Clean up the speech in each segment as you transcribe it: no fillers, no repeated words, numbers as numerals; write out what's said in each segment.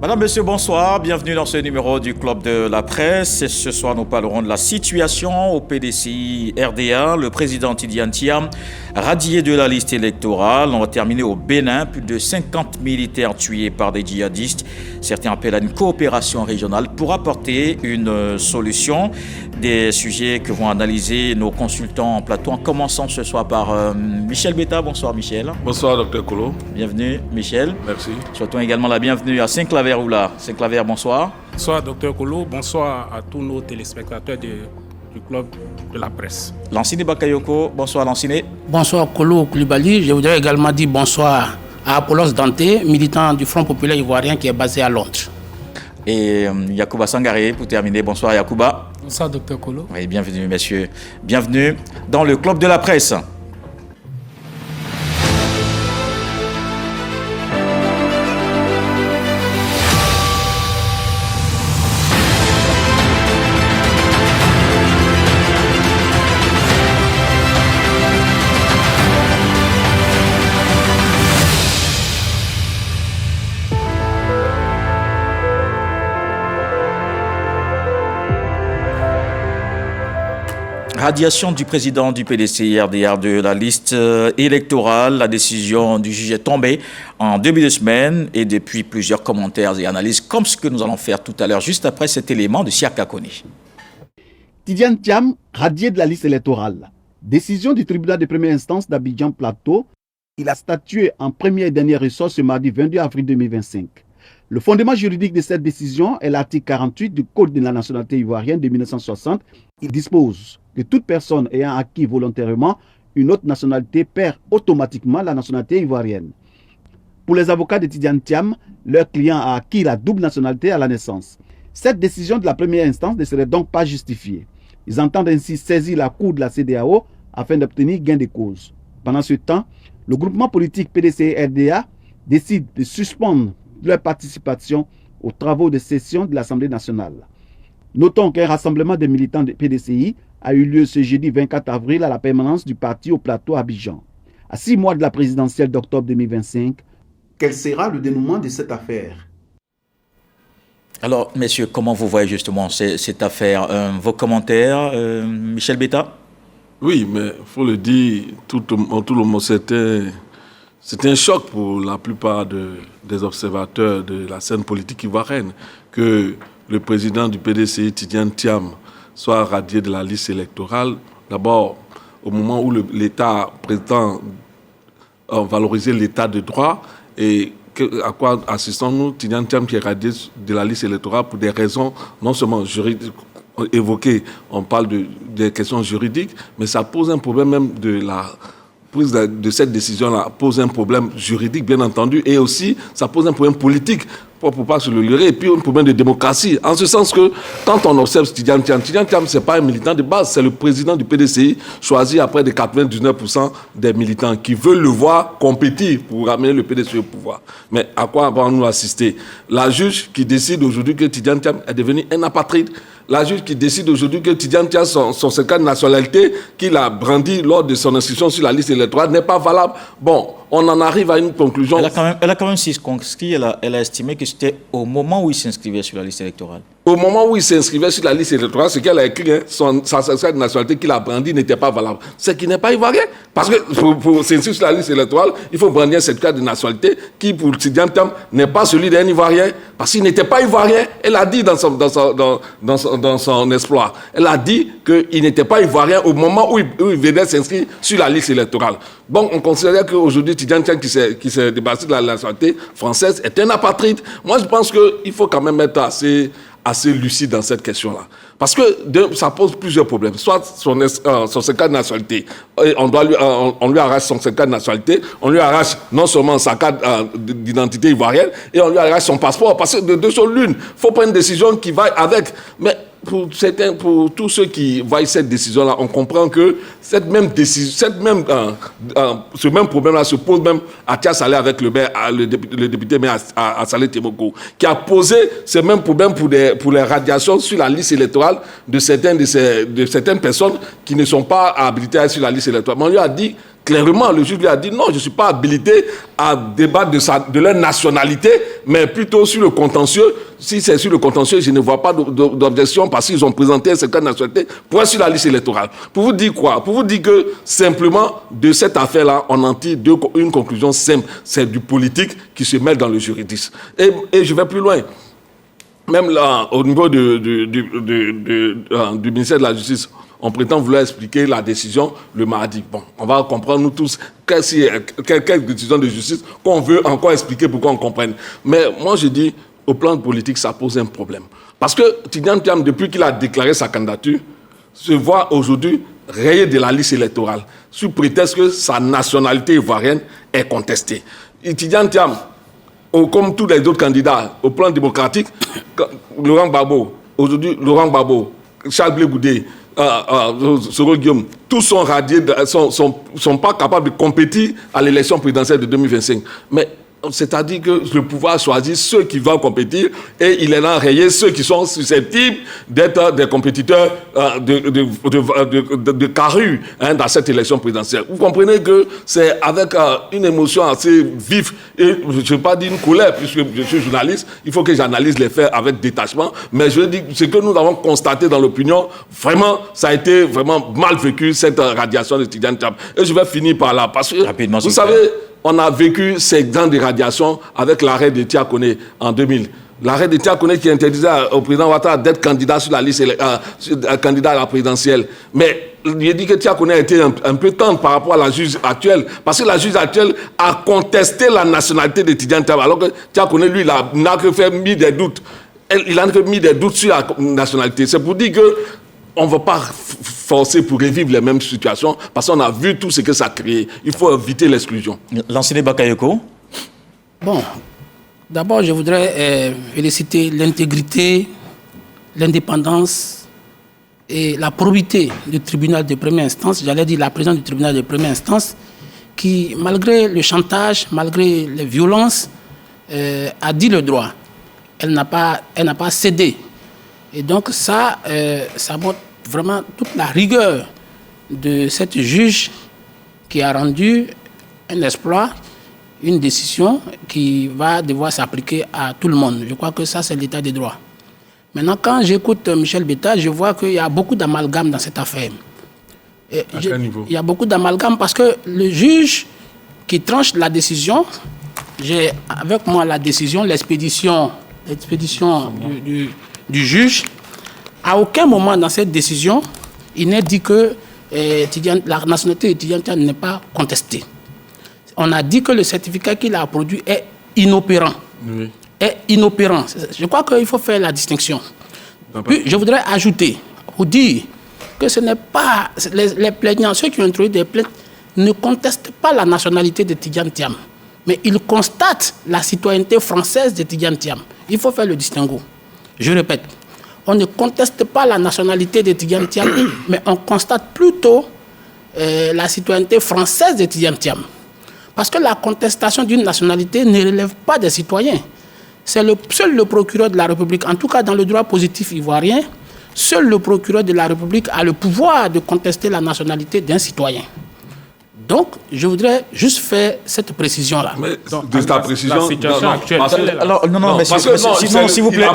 Madame, Monsieur, bonsoir. Bienvenue dans ce numéro du Club de la Presse. Et ce soir, nous parlerons de la situation au PDCI RDA. Le président Tidjane Thiam, radié de la liste électorale. On va terminer au Bénin. Plus de 50 militaires tués par des djihadistes. Certains appellent à une coopération régionale pour apporter une solution. Des sujets que vont analyser nos consultants en plateau. En commençant ce soir par Michel Betta. Bonsoir Michel. Bonsoir Dr Kolo. Bienvenue Michel. Merci. Souhaitons également la bienvenue à Saint-Claver Oula. Saint-Claver, bonsoir. Bonsoir Dr Kolo. Bonsoir à tous nos téléspectateurs du Club de la Presse. Lancine Bakayoko. Bonsoir Lancine. Bonsoir Kolo Koulibaly. Je voudrais également dire bonsoir à Apollos Dante, militant du Front Populaire Ivoirien qui est basé à Londres. Et Yacouba Sangaré pour terminer. Bonsoir Yacouba. Bonsoir Dr Kolo. Oui, bienvenue messieurs. Bienvenue dans le Club de la Presse. Radiation du président du PDCI RDA de la liste électorale. La décision du juge est tombée en début de semaine et depuis plusieurs commentaires et analyses comme ce que nous allons faire tout à l'heure juste après cet élément de Siaka Kone. Tidjane Thiam, radié de la liste électorale. Décision du tribunal de première instance d'Abidjan Plateau. Il a statué en premier et dernier ressort ce mardi 22 avril 2025. Le fondement juridique de cette décision est l'article 48 du Code de la nationalité ivoirienne de 1960. Il dispose que toute personne ayant acquis volontairement une autre nationalité perd automatiquement la nationalité ivoirienne. Pour les avocats de Tidjane Thiam, leur client a acquis la double nationalité à la naissance. Cette décision de la première instance ne serait donc pas justifiée. Ils entendent ainsi saisir la cour de la CEDEAO afin d'obtenir gain de cause. Pendant ce temps, le groupement politique PDCI-RDA décide de suspendre leur participation aux travaux de session de l'Assemblée nationale. Notons qu'un rassemblement des militants de PDCI a eu lieu ce jeudi 24 avril à la permanence du parti au plateau Abidjan. À 6 mois de la présidentielle d'octobre 2025, quel sera le dénouement de cette affaire? Alors, messieurs, comment vous voyez justement cette affaire? Vos commentaires, Michel Betta? Oui, mais il faut le dire, tout le monde, c'était un choc pour la plupart des observateurs de la scène politique ivoirienne que le président du PDCI, Tidjane Thiam, soit radié de la liste électorale. D'abord, au moment où l'État prétend valoriser l'État de droit, et à quoi assistons-nous? Tidjane Thiam qui est radié de la liste électorale pour des raisons non seulement juridiques, évoquées, on parle des questions juridiques, mais ça pose un problème même de la prise de cette décision-là, pose un problème juridique, bien entendu, et aussi, ça pose un problème politique, pour ne pas se le leurrer, et puis un problème de démocratie. En ce sens que, quand on observe Tidjane Thiam, ce n'est pas un militant de base, c'est le président du PDCI, choisi après de 99% des militants qui veulent le voir compétir pour ramener le PDCI au pouvoir. Mais à quoi avons-nous assisté? La juge qui décide aujourd'hui que Tidjane Thiam est devenu un apatride, la juge qui décide aujourd'hui que Tidjane Thiam, son certificat de nationalité qu'il a brandi lors de son inscription sur la liste électorale n'est pas valable. Bon, on en arrive à une conclusion. Elle a quand même circonscrit, elle a estimé que c'était au moment où il s'inscrivait sur la liste électorale. Au moment où il s'inscrivait sur la liste électorale, ce qu'elle a écrit, sa certificat de nationalité qu'il a brandi n'était pas valable. C'est qu'il n'est pas ivoirien. Parce que pour s'inscrire sur la liste électorale, il faut brandir un certificat de nationalité qui, pour Tidjane Thiam, n'est pas celui d'un ivoirien. Parce qu'il n'était pas ivoirien. Elle a dit dans son exploit. Elle a dit qu'il n'était pas ivoirien au moment où il venait s'inscrire sur la liste électorale. Bon, on considère qu'aujourd'hui, Tidjane Thiam qui s'est débarrassé de la nationalité française est un apatride. Moi, je pense qu'il faut quand même être assez lucide dans cette question-là. Parce que ça pose plusieurs problèmes. Soit son certificat de nationalité, on lui arrache son certificat de nationalité, on lui arrache non seulement sa carte d'identité ivoirienne, et on lui arrache son passeport. Parce que de deux choses l'une, il faut prendre une décision qui va avec. Mais pour tous ceux qui voient cette décision-là, on comprend que ce même problème-là se pose même à Tia Saleh avec le député maire à Saleh Temoko, qui a posé ce même problème pour les radiations sur la liste électorale de certaines personnes qui ne sont pas habilitées sur la liste électorale. Mais on lui a dit Clairement, le juge lui a dit non, je ne suis pas habilité à débattre de leur nationalité, mais plutôt sur le contentieux. Si c'est sur le contentieux, je ne vois pas d'objection parce qu'ils ont présenté un certain nationalité pour sur la liste électorale. Pour vous dire quoi? Pour vous dire que simplement de cette affaire-là, on en tire une conclusion simple. C'est du politique qui se mêle dans le juridisme. Et je vais plus loin. Même là, au niveau du ministère de la Justice, on prétend vouloir expliquer la décision le mardi. Bon, on va comprendre nous tous quelle décision de justice qu'on veut encore expliquer pour qu'on comprenne. Mais moi, je dis, au plan politique, ça pose un problème. Parce que Tidjane Thiam, depuis qu'il a déclaré sa candidature, se voit aujourd'hui rayé de la liste électorale, sous prétexte que sa nationalité ivoirienne est contestée. Et Tidjane Thiam, comme tous les autres candidats au plan démocratique, Laurent Gbagbo, Charles Blé Goudé, Soro Guillaume, tous sont radiés, sont pas capables de compétir à l'élection présidentielle de 2025. Mais c'est-à-dire que le pouvoir choisit ceux qui vont compétir et il est enrayé ceux qui sont susceptibles d'être des compétiteurs de carrure dans cette élection présidentielle. Vous comprenez que c'est avec une émotion assez vive et je ne vais pas dire une colère puisque je suis journaliste, il faut que j'analyse les faits avec détachement, mais je veux dire ce que nous avons constaté dans l'opinion, vraiment, ça a été vraiment mal vécu cette radiation de Tidjane Thiam. Et je vais finir par là parce que rapidement, vous savez, on a vécu ces ans de radiation avec l'arrêt de Tia Koné en 2000. L'arrêt de Tia Koné qui interdisait au président Ouattara d'être candidat sur la liste, candidat à la présidentielle. Mais il dit que Tia Koné a été un peu tendre par rapport à la juge actuelle. Parce que la juge actuelle a contesté la nationalité de Tidjane Thiam. Alors que Tia Koné, lui, il n'a que fait mis des doutes. Il a que mis des doutes sur la nationalité. C'est pour dire que on ne va pas forcer pour revivre les mêmes situations parce qu'on a vu tout ce que ça crée. Il faut éviter l'exclusion. Lansine Bakayoko. Bon, d'abord, je voudrais féliciter l'intégrité, l'indépendance et la probité du tribunal de première instance, j'allais dire la présidente du tribunal de première instance, qui, malgré le chantage, malgré les violences, a dit le droit. Elle n'a pas cédé. Et donc ça montre vraiment toute la rigueur de cette juge qui a rendu un exploit, une décision qui va devoir s'appliquer à tout le monde. Je crois que ça, c'est l'état des droits. Maintenant, quand j'écoute Michel Betta, je vois qu'il y a beaucoup d'amalgame dans cette affaire. À quel niveau ? Il y a beaucoup d'amalgame parce que le juge qui tranche la décision, j'ai avec moi la décision, l'expédition du juge. À aucun moment dans cette décision, il n'est dit que la nationalité de Tidjane Thiam n'est pas contestée. On a dit que le certificat qu'il a produit est inopérant. Oui. Est inopérant. Je crois qu'il faut faire la distinction. Puis, je voudrais ajouter, pour dire que ce n'est pas... Les plaignants, ceux qui ont introduit des plaintes, ne contestent pas la nationalité de Tidjane Thiam, mais ils constatent la citoyenneté française de Tidjane Thiam. Il faut faire le distinguo. Je répète, on ne conteste pas la nationalité de Tidjane Thiam, mais on constate plutôt la citoyenneté française de Tidjane Thiam. Parce que la contestation d'une nationalité ne relève pas des citoyens. C'est seul le procureur de la République, en tout cas dans le droit positif ivoirien, seul le procureur de la République a le pouvoir de contester la nationalité d'un citoyen. Donc, je voudrais juste faire cette précision-là. Mais donc, de ta précision... La situation actuelle... Alors, s'il vous plaît,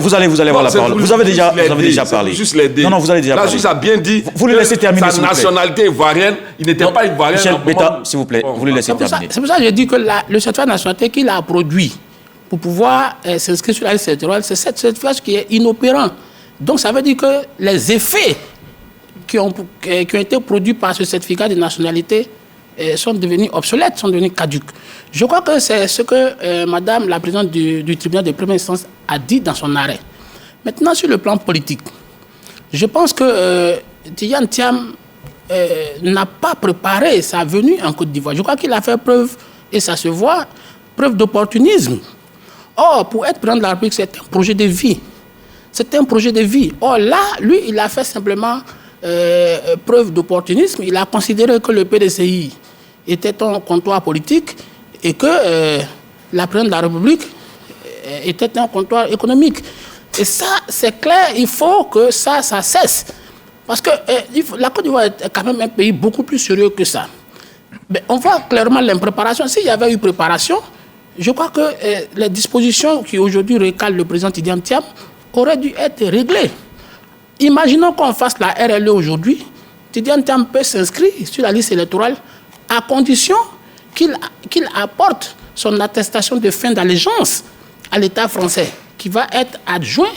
vous allez avoir la parole. Vous avez déjà parlé. Juste l'aider. Non, vous allez déjà parler. La juge a bien dit vous le laissez terminer, sa nationalité ivoirienne, il n'était pas ivoirien. Michel Betta, s'il vous plaît, vous le laissez terminer. C'est pour ça que j'ai dit que le certificat de nationalité qu'il a produit pour pouvoir s'inscrire sur la liste électorale, c'est cette certificat qui est inopérant. Donc, ça veut dire que les effets qui ont été produits par ce certificat de nationalité sont devenus obsolètes, sont devenus caducs. Je crois que c'est ce que Madame la présidente du tribunal de première instance a dit dans son arrêt. Maintenant, sur le plan politique, je pense que Tidjane Thiam n'a pas préparé sa venue en Côte d'Ivoire. Je crois qu'il a fait preuve, et ça se voit, preuve d'opportunisme. Or, pour être président de la République, c'est un projet de vie. C'est un projet de vie. Or, là, lui, il a fait simplement... preuve d'opportunisme, il a considéré que le PDCI était un comptoir politique et que la présidente de la République était un comptoir économique. Et ça, c'est clair, il faut que ça cesse. Parce que la Côte d'Ivoire est quand même un pays beaucoup plus sérieux que ça. Mais on voit clairement l'impréparation. S'il y avait eu préparation, je crois que les dispositions qui aujourd'hui recalent le président Tidjane Thiam auraient dû être réglées. Imaginons qu'on fasse la RLE aujourd'hui. Tidjane Thiam peut s'inscrire sur la liste électorale à condition qu'il apporte son attestation de fin d'allégeance à l'État français, qui va être adjoint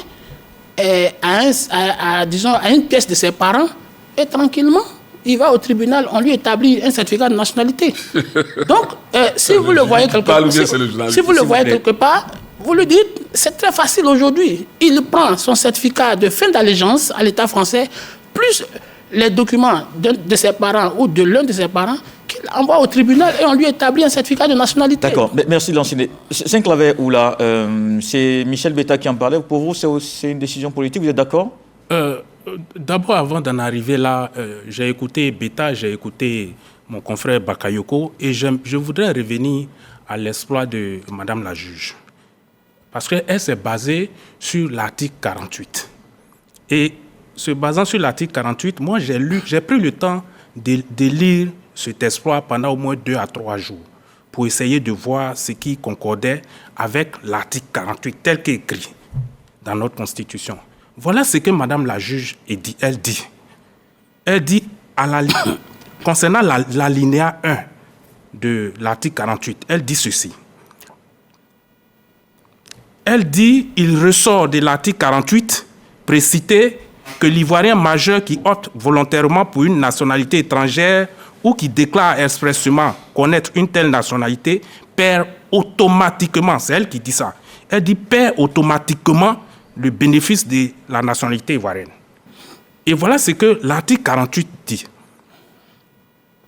à une pièce de ses parents, et tranquillement, il va au tribunal, on lui établit un certificat de nationalité. Donc, si vous le voyez quelque part, vous lui dites, c'est très facile aujourd'hui. Il prend son certificat de fin d'allégeance à l'État français, plus les documents de ses parents ou de l'un de ses parents, qu'il envoie au tribunal et on lui établit un certificat de nationalité. D'accord, merci Lancinet. Saint-Claver, c'est Michel Betta qui en parlait. Pour vous, c'est une décision politique, vous êtes d'accord? D'abord, avant d'en arriver là, j'ai écouté Betta, j'ai écouté mon confrère Bakayoko, et je voudrais revenir à l'exploit de Madame la juge. Parce qu'elle s'est basée sur l'article 48. Et se basant sur l'article 48, moi j'ai pris le temps de lire cet exploit pendant au moins 2 à 3 jours pour essayer de voir ce qui concordait avec l'article 48 tel qu'écrit dans notre Constitution. Voilà ce que Madame la juge dit. Elle dit concernant l'alinéa 1 de l'article 48, elle dit ceci. Elle dit, il ressort de l'article 48 précité que l'Ivoirien majeur qui opte volontairement pour une nationalité étrangère ou qui déclare expressément connaître une telle nationalité perd automatiquement, c'est elle qui dit ça, elle dit perd automatiquement le bénéfice de la nationalité ivoirienne. Et voilà ce que l'article 48 dit.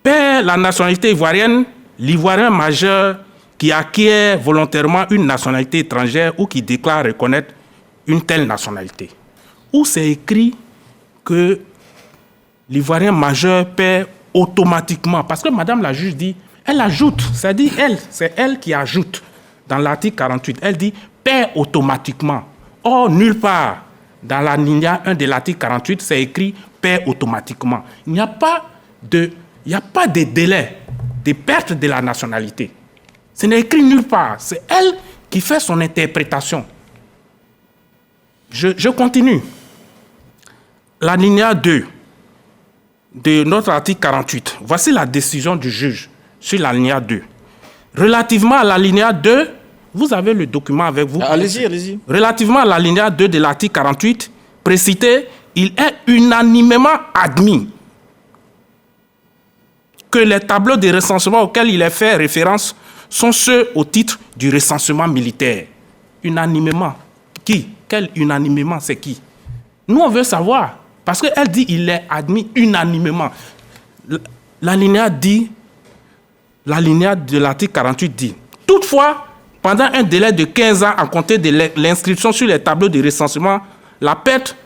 Perd la nationalité ivoirienne, l'Ivoirien majeur qui acquiert volontairement une nationalité étrangère ou qui déclare reconnaître une telle nationalité. Où c'est écrit que l'Ivoirien majeur perd automatiquement. Parce que Madame la juge dit, elle ajoute, c'est-à-dire c'est elle qui ajoute dans l'article 48, elle dit perd automatiquement. Or, nulle part dans l'alinéa 1 de l'article 48, c'est écrit perd automatiquement. Il n'y a pas de délai de perte de la nationalité. Ce n'est écrit nulle part. C'est elle qui fait son interprétation. Je continue. L'alinéa 2 de notre article 48. Voici la décision du juge sur l'alinéa 2. Relativement à l'alinéa 2, vous avez le document avec vous. Allez-y. Relativement à l'alinéa 2 de l'article 48, précité, il est unanimement admis que les tableaux de recensement auxquels il est fait référence sont ceux au titre du recensement militaire. Unanimement. Qui? Quel unanimement? C'est qui? Nous, on veut savoir. Parce qu'elle dit il est admis unanimement. L'alinéa de l'article 48 dit, toutefois, pendant un délai de 15 ans à compter de l'inscription sur les tableaux de recensement, la perte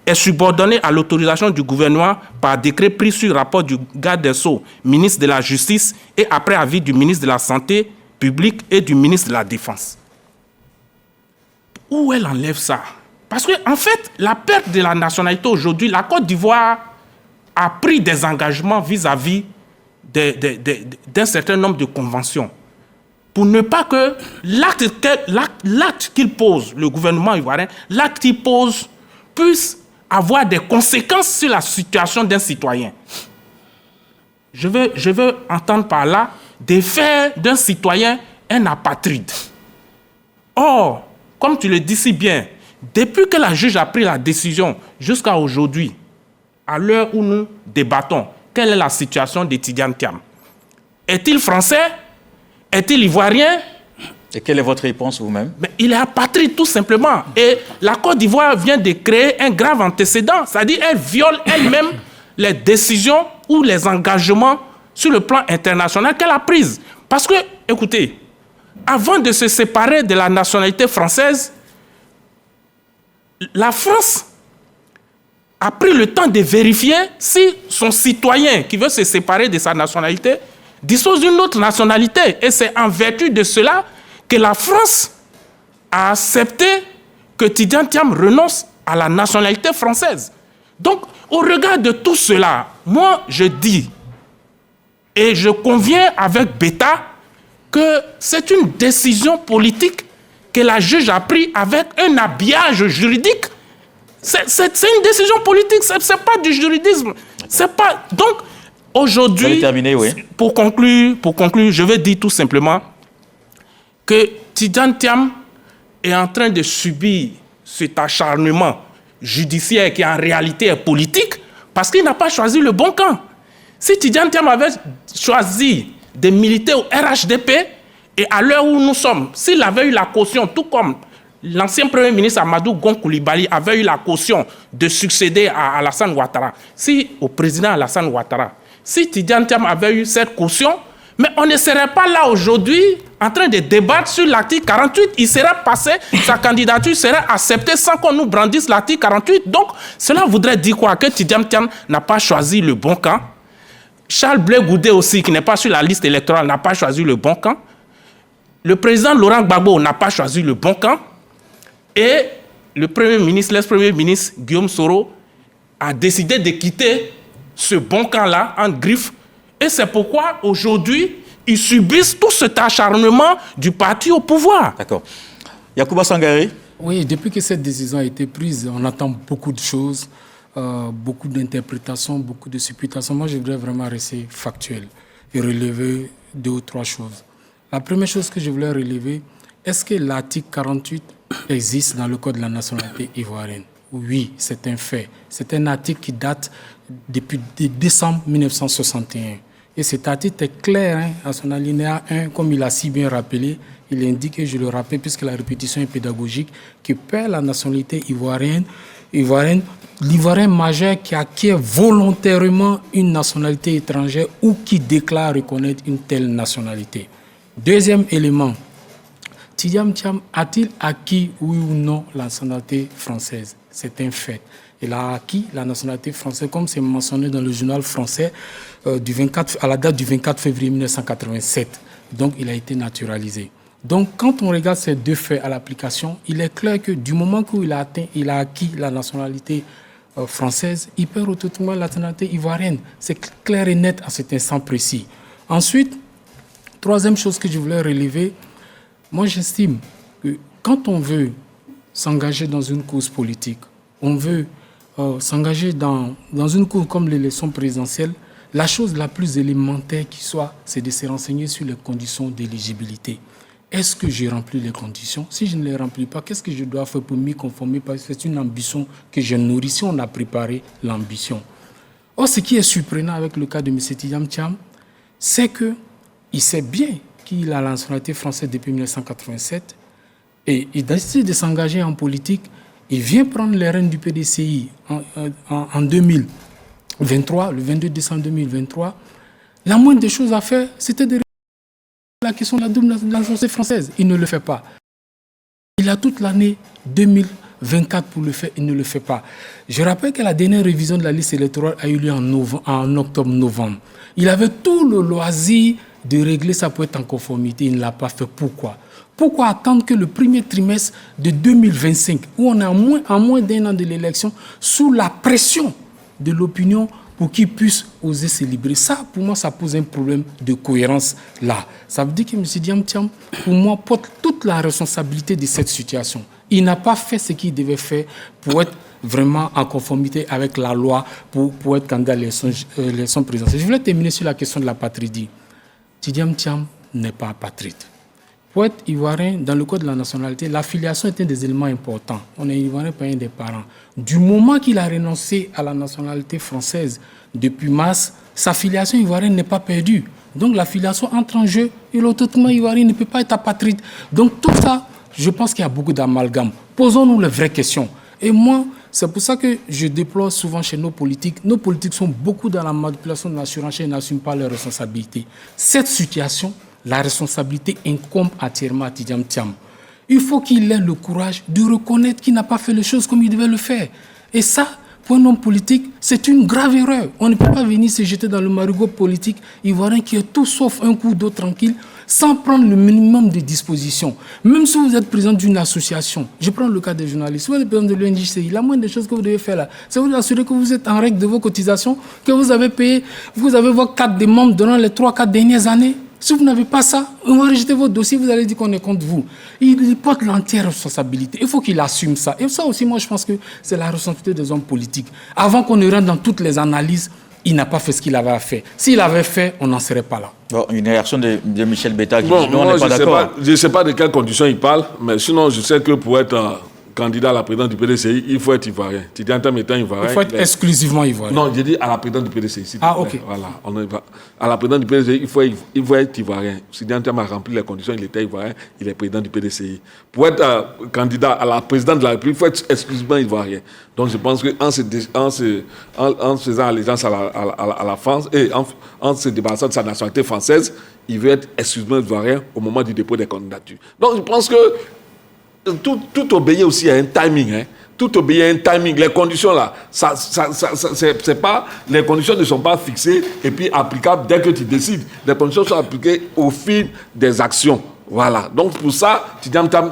est subordonnée à l'autorisation du gouvernement par décret pris sur rapport du garde des Sceaux, ministre de la Justice, et après avis du ministre de la Santé publique et du ministre de la Défense. Où elle enlève ça? Parce qu'en fait, la perte de la nationalité aujourd'hui, la Côte d'Ivoire a pris des engagements vis-à-vis d'un certain nombre de conventions pour ne pas que l'acte qu'il pose, le gouvernement ivoirien, l'acte qu'il pose puisse avoir des conséquences sur la situation d'un citoyen. Je veux entendre par là des faits d'un citoyen un apatride. Or, comme tu le dis si bien, depuis que la juge a pris la décision jusqu'à aujourd'hui, à l'heure où nous débattons, quelle est la situation de Tidjane Thiam? Est-il français? Est-il ivoirien? Et quelle est votre réponse vous-même? Mais il est apatride tout simplement. Et la Côte d'Ivoire vient de créer un grave antécédent. C'est-à-dire qu'elle viole elle-même les décisions ou les engagements sur le plan international qu'elle a prises. Parce que, écoutez, avant de se séparer de la nationalité française, la France a pris le temps de vérifier si son citoyen qui veut se séparer de sa nationalité dispose d'une autre nationalité. Et c'est en vertu de cela que la France a accepté que Tidjane Thiam renonce à la nationalité française. Donc, au regard de tout cela, moi, je dis, et je conviens avec Beta, que c'est une décision politique que la juge a prise avec un habillage juridique. C'est une décision politique, c'est pas du juridisme. C'est pas... Donc, aujourd'hui, oui. pour conclure, je vais dire tout simplement que Tidjane Thiam est en train de subir cet acharnement judiciaire qui en réalité est politique parce qu'il n'a pas choisi le bon camp. Si Tidjane Thiam avait choisi de militer au RHDP, et à l'heure où nous sommes, s'il avait eu la caution, tout comme l'ancien Premier ministre Amadou Gon Coulibaly avait eu la caution de succéder à Alassane Ouattara, au président Alassane Ouattara, si Tidjane Thiam avait eu cette caution, mais on ne serait pas là aujourd'hui en train de débattre sur l'article 48. Il serait passé, sa candidature serait acceptée sans qu'on nous brandisse l'article 48. Donc, cela voudrait dire quoi? Que Tidjane Thiam n'a pas choisi le bon camp. Charles Blé Goudé aussi, qui n'est pas sur la liste électorale, n'a pas choisi le bon camp. Le président Laurent Gbagbo n'a pas choisi le bon camp. Et le Premier ministre, l'ex-premier ministre Guillaume Soro, a décidé de quitter ce bon camp-là en griffe. Et c'est pourquoi aujourd'hui, ils subissent tout cet acharnement du parti au pouvoir. D'accord. Yacouba Sangaré? Oui, depuis que cette décision a été prise, on attend beaucoup de choses, beaucoup d'interprétations, beaucoup de supputations. Moi, je voudrais vraiment rester factuel et relever 2 ou 3 choses. La première chose que je voulais relever, est-ce que l'article 48 existe dans le Code de la nationalité ivoirienne? Oui, c'est un fait. C'est un article qui date depuis décembre 1961. Et cet article est clair, à son alinéa 1, comme il a si bien rappelé, il indique, et je le rappelle puisque la répétition est pédagogique, que perd la nationalité ivoirienne, l'Ivoirien majeur qui acquiert volontairement une nationalité étrangère ou qui déclare reconnaître une telle nationalité. Deuxième élément, Tidjane Thiam a-t-il acquis, oui ou non, la nationalité française? C'est un fait. Il a acquis la nationalité française, comme c'est mentionné dans le journal français, à la date du 24 février 1987. Donc, il a été naturalisé. Donc, quand on regarde ces 2 faits à l'application, il est clair que du moment où il a acquis la nationalité française, il perd automatiquement la nationalité ivoirienne. C'est clair et net à cet instant précis. Ensuite, troisième chose que je voulais relever, moi j'estime que quand on veut s'engager dans une cause politique, on veut s'engager dans une cause comme l'élection présidentielle, la chose la plus élémentaire qui soit, c'est de se renseigner sur les conditions d'éligibilité. Est-ce que j'ai rempli les conditions? Si je ne les remplis pas, qu'est-ce que je dois faire pour m'y conformer? Parce que c'est une ambition que je nourris si on a préparé l'ambition. Or, ce qui est surprenant avec le cas de M. Tidjane Thiam, c'est qu'il sait bien qu'il a la nationalité française depuis 1987 et il décide de s'engager en politique. Il vient prendre les rênes du PDCI en 2023, le 22 décembre 2023. La moindre des choses à faire, c'était de régler la question de la double nationalité française. Il ne le fait pas. Il a toute l'année 2024 pour le faire, il ne le fait pas. Je rappelle que la dernière révision de la liste électorale a eu lieu en octobre-novembre. Il avait tout le loisir de régler ça pour être en conformité. Il ne l'a pas fait. Pourquoi? Pourquoi attendre que le premier trimestre de 2025, où on est à moins d'1 an de l'élection, sous la pression de l'opinion pour qu'il puisse oser se libérer? Ça, pour moi, ça pose un problème de cohérence là. Ça veut dire que M. Tidjane Thiam, pour moi, porte toute la responsabilité de cette situation. Il n'a pas fait ce qu'il devait faire pour être vraiment en conformité avec la loi, pour être candidat à l'élection présidentielle. Je voulais terminer sur la question de la patrie. Tidjane Thiam n'est pas apatride. Pour être ivoirien, dans le code de la nationalité, l'affiliation est un des éléments importants. On est ivoirien par un des parents. Du moment qu'il a renoncé à la nationalité française depuis mars, sa filiation ivoirienne n'est pas perdue. Donc l'affiliation entre en jeu et l'autonomie ivoirien ne peut pas être apatride. Donc tout ça, je pense qu'il y a beaucoup d'amalgame. Posons-nous les vraies questions. Et moi, c'est pour ça que je déplore souvent chez nos politiques. Nos politiques sont beaucoup dans la manipulation de la surenchère et n'assument pas leurs responsabilités. Cette situation, la responsabilité incombe entièrement à Tidjane Thiam. Il faut qu'il ait le courage de reconnaître qu'il n'a pas fait les choses comme il devait le faire. Et ça, pour un homme politique, c'est une grave erreur. On ne peut pas venir se jeter dans le marigot politique ivoirien qui est tout sauf un coup d'eau tranquille, sans prendre le minimum de dispositions. Même si vous êtes président d'une association, je prends le cas des journalistes, si vous êtes président de l'ONGCI, la moindre des choses que vous devez faire là, c'est vous assurer que vous êtes en règle de vos cotisations, que vous avez payé, vous avez vos cartes de membres durant les 3-4 dernières années. Si vous n'avez pas ça, on va rejeter votre dossier, vous allez dire qu'on est contre vous. Il porte l'entière responsabilité. Il faut qu'il assume ça. Et ça aussi, moi, je pense que c'est la responsabilité des hommes politiques. Avant qu'on ne rentre dans toutes les analyses, il n'a pas fait ce qu'il avait à faire. S'il avait fait, on n'en serait pas là. Bon, une réaction de Michel Betta qui dit non, moi, on n'est pas d'accord. Je ne sais pas de quelles conditions il parle, mais sinon, je sais que pour être candidat à la présidence du PDCI, il faut être ivoirien. Tidiane Thiam étant ivoirien. Il faut être exclusivement ivoirien. Non, j'ai dit à la présidence du PDCI. Ah, ok. Voilà, à la présidence du PDCI, il faut être ivoirien. Tidiane Thiam a rempli les conditions, il était ivoirien, il est président du PDCI. Pour être candidat à la présidence de la République, il faut être exclusivement ivoirien. Donc je pense qu'en faisant allégeance à la France et en se débarrassant de sa nationalité française, il veut être exclusivement ivoirien au moment du dépôt des candidatures. Donc je pense que tout obéit aussi à un timing. Hein. Tout obéit à un timing. Les conditions là, c'est pas, les conditions ne sont pas fixées et puis applicables dès que tu décides. Les conditions sont appliquées au fil des actions. Voilà. Donc pour ça, Tidiane Thiam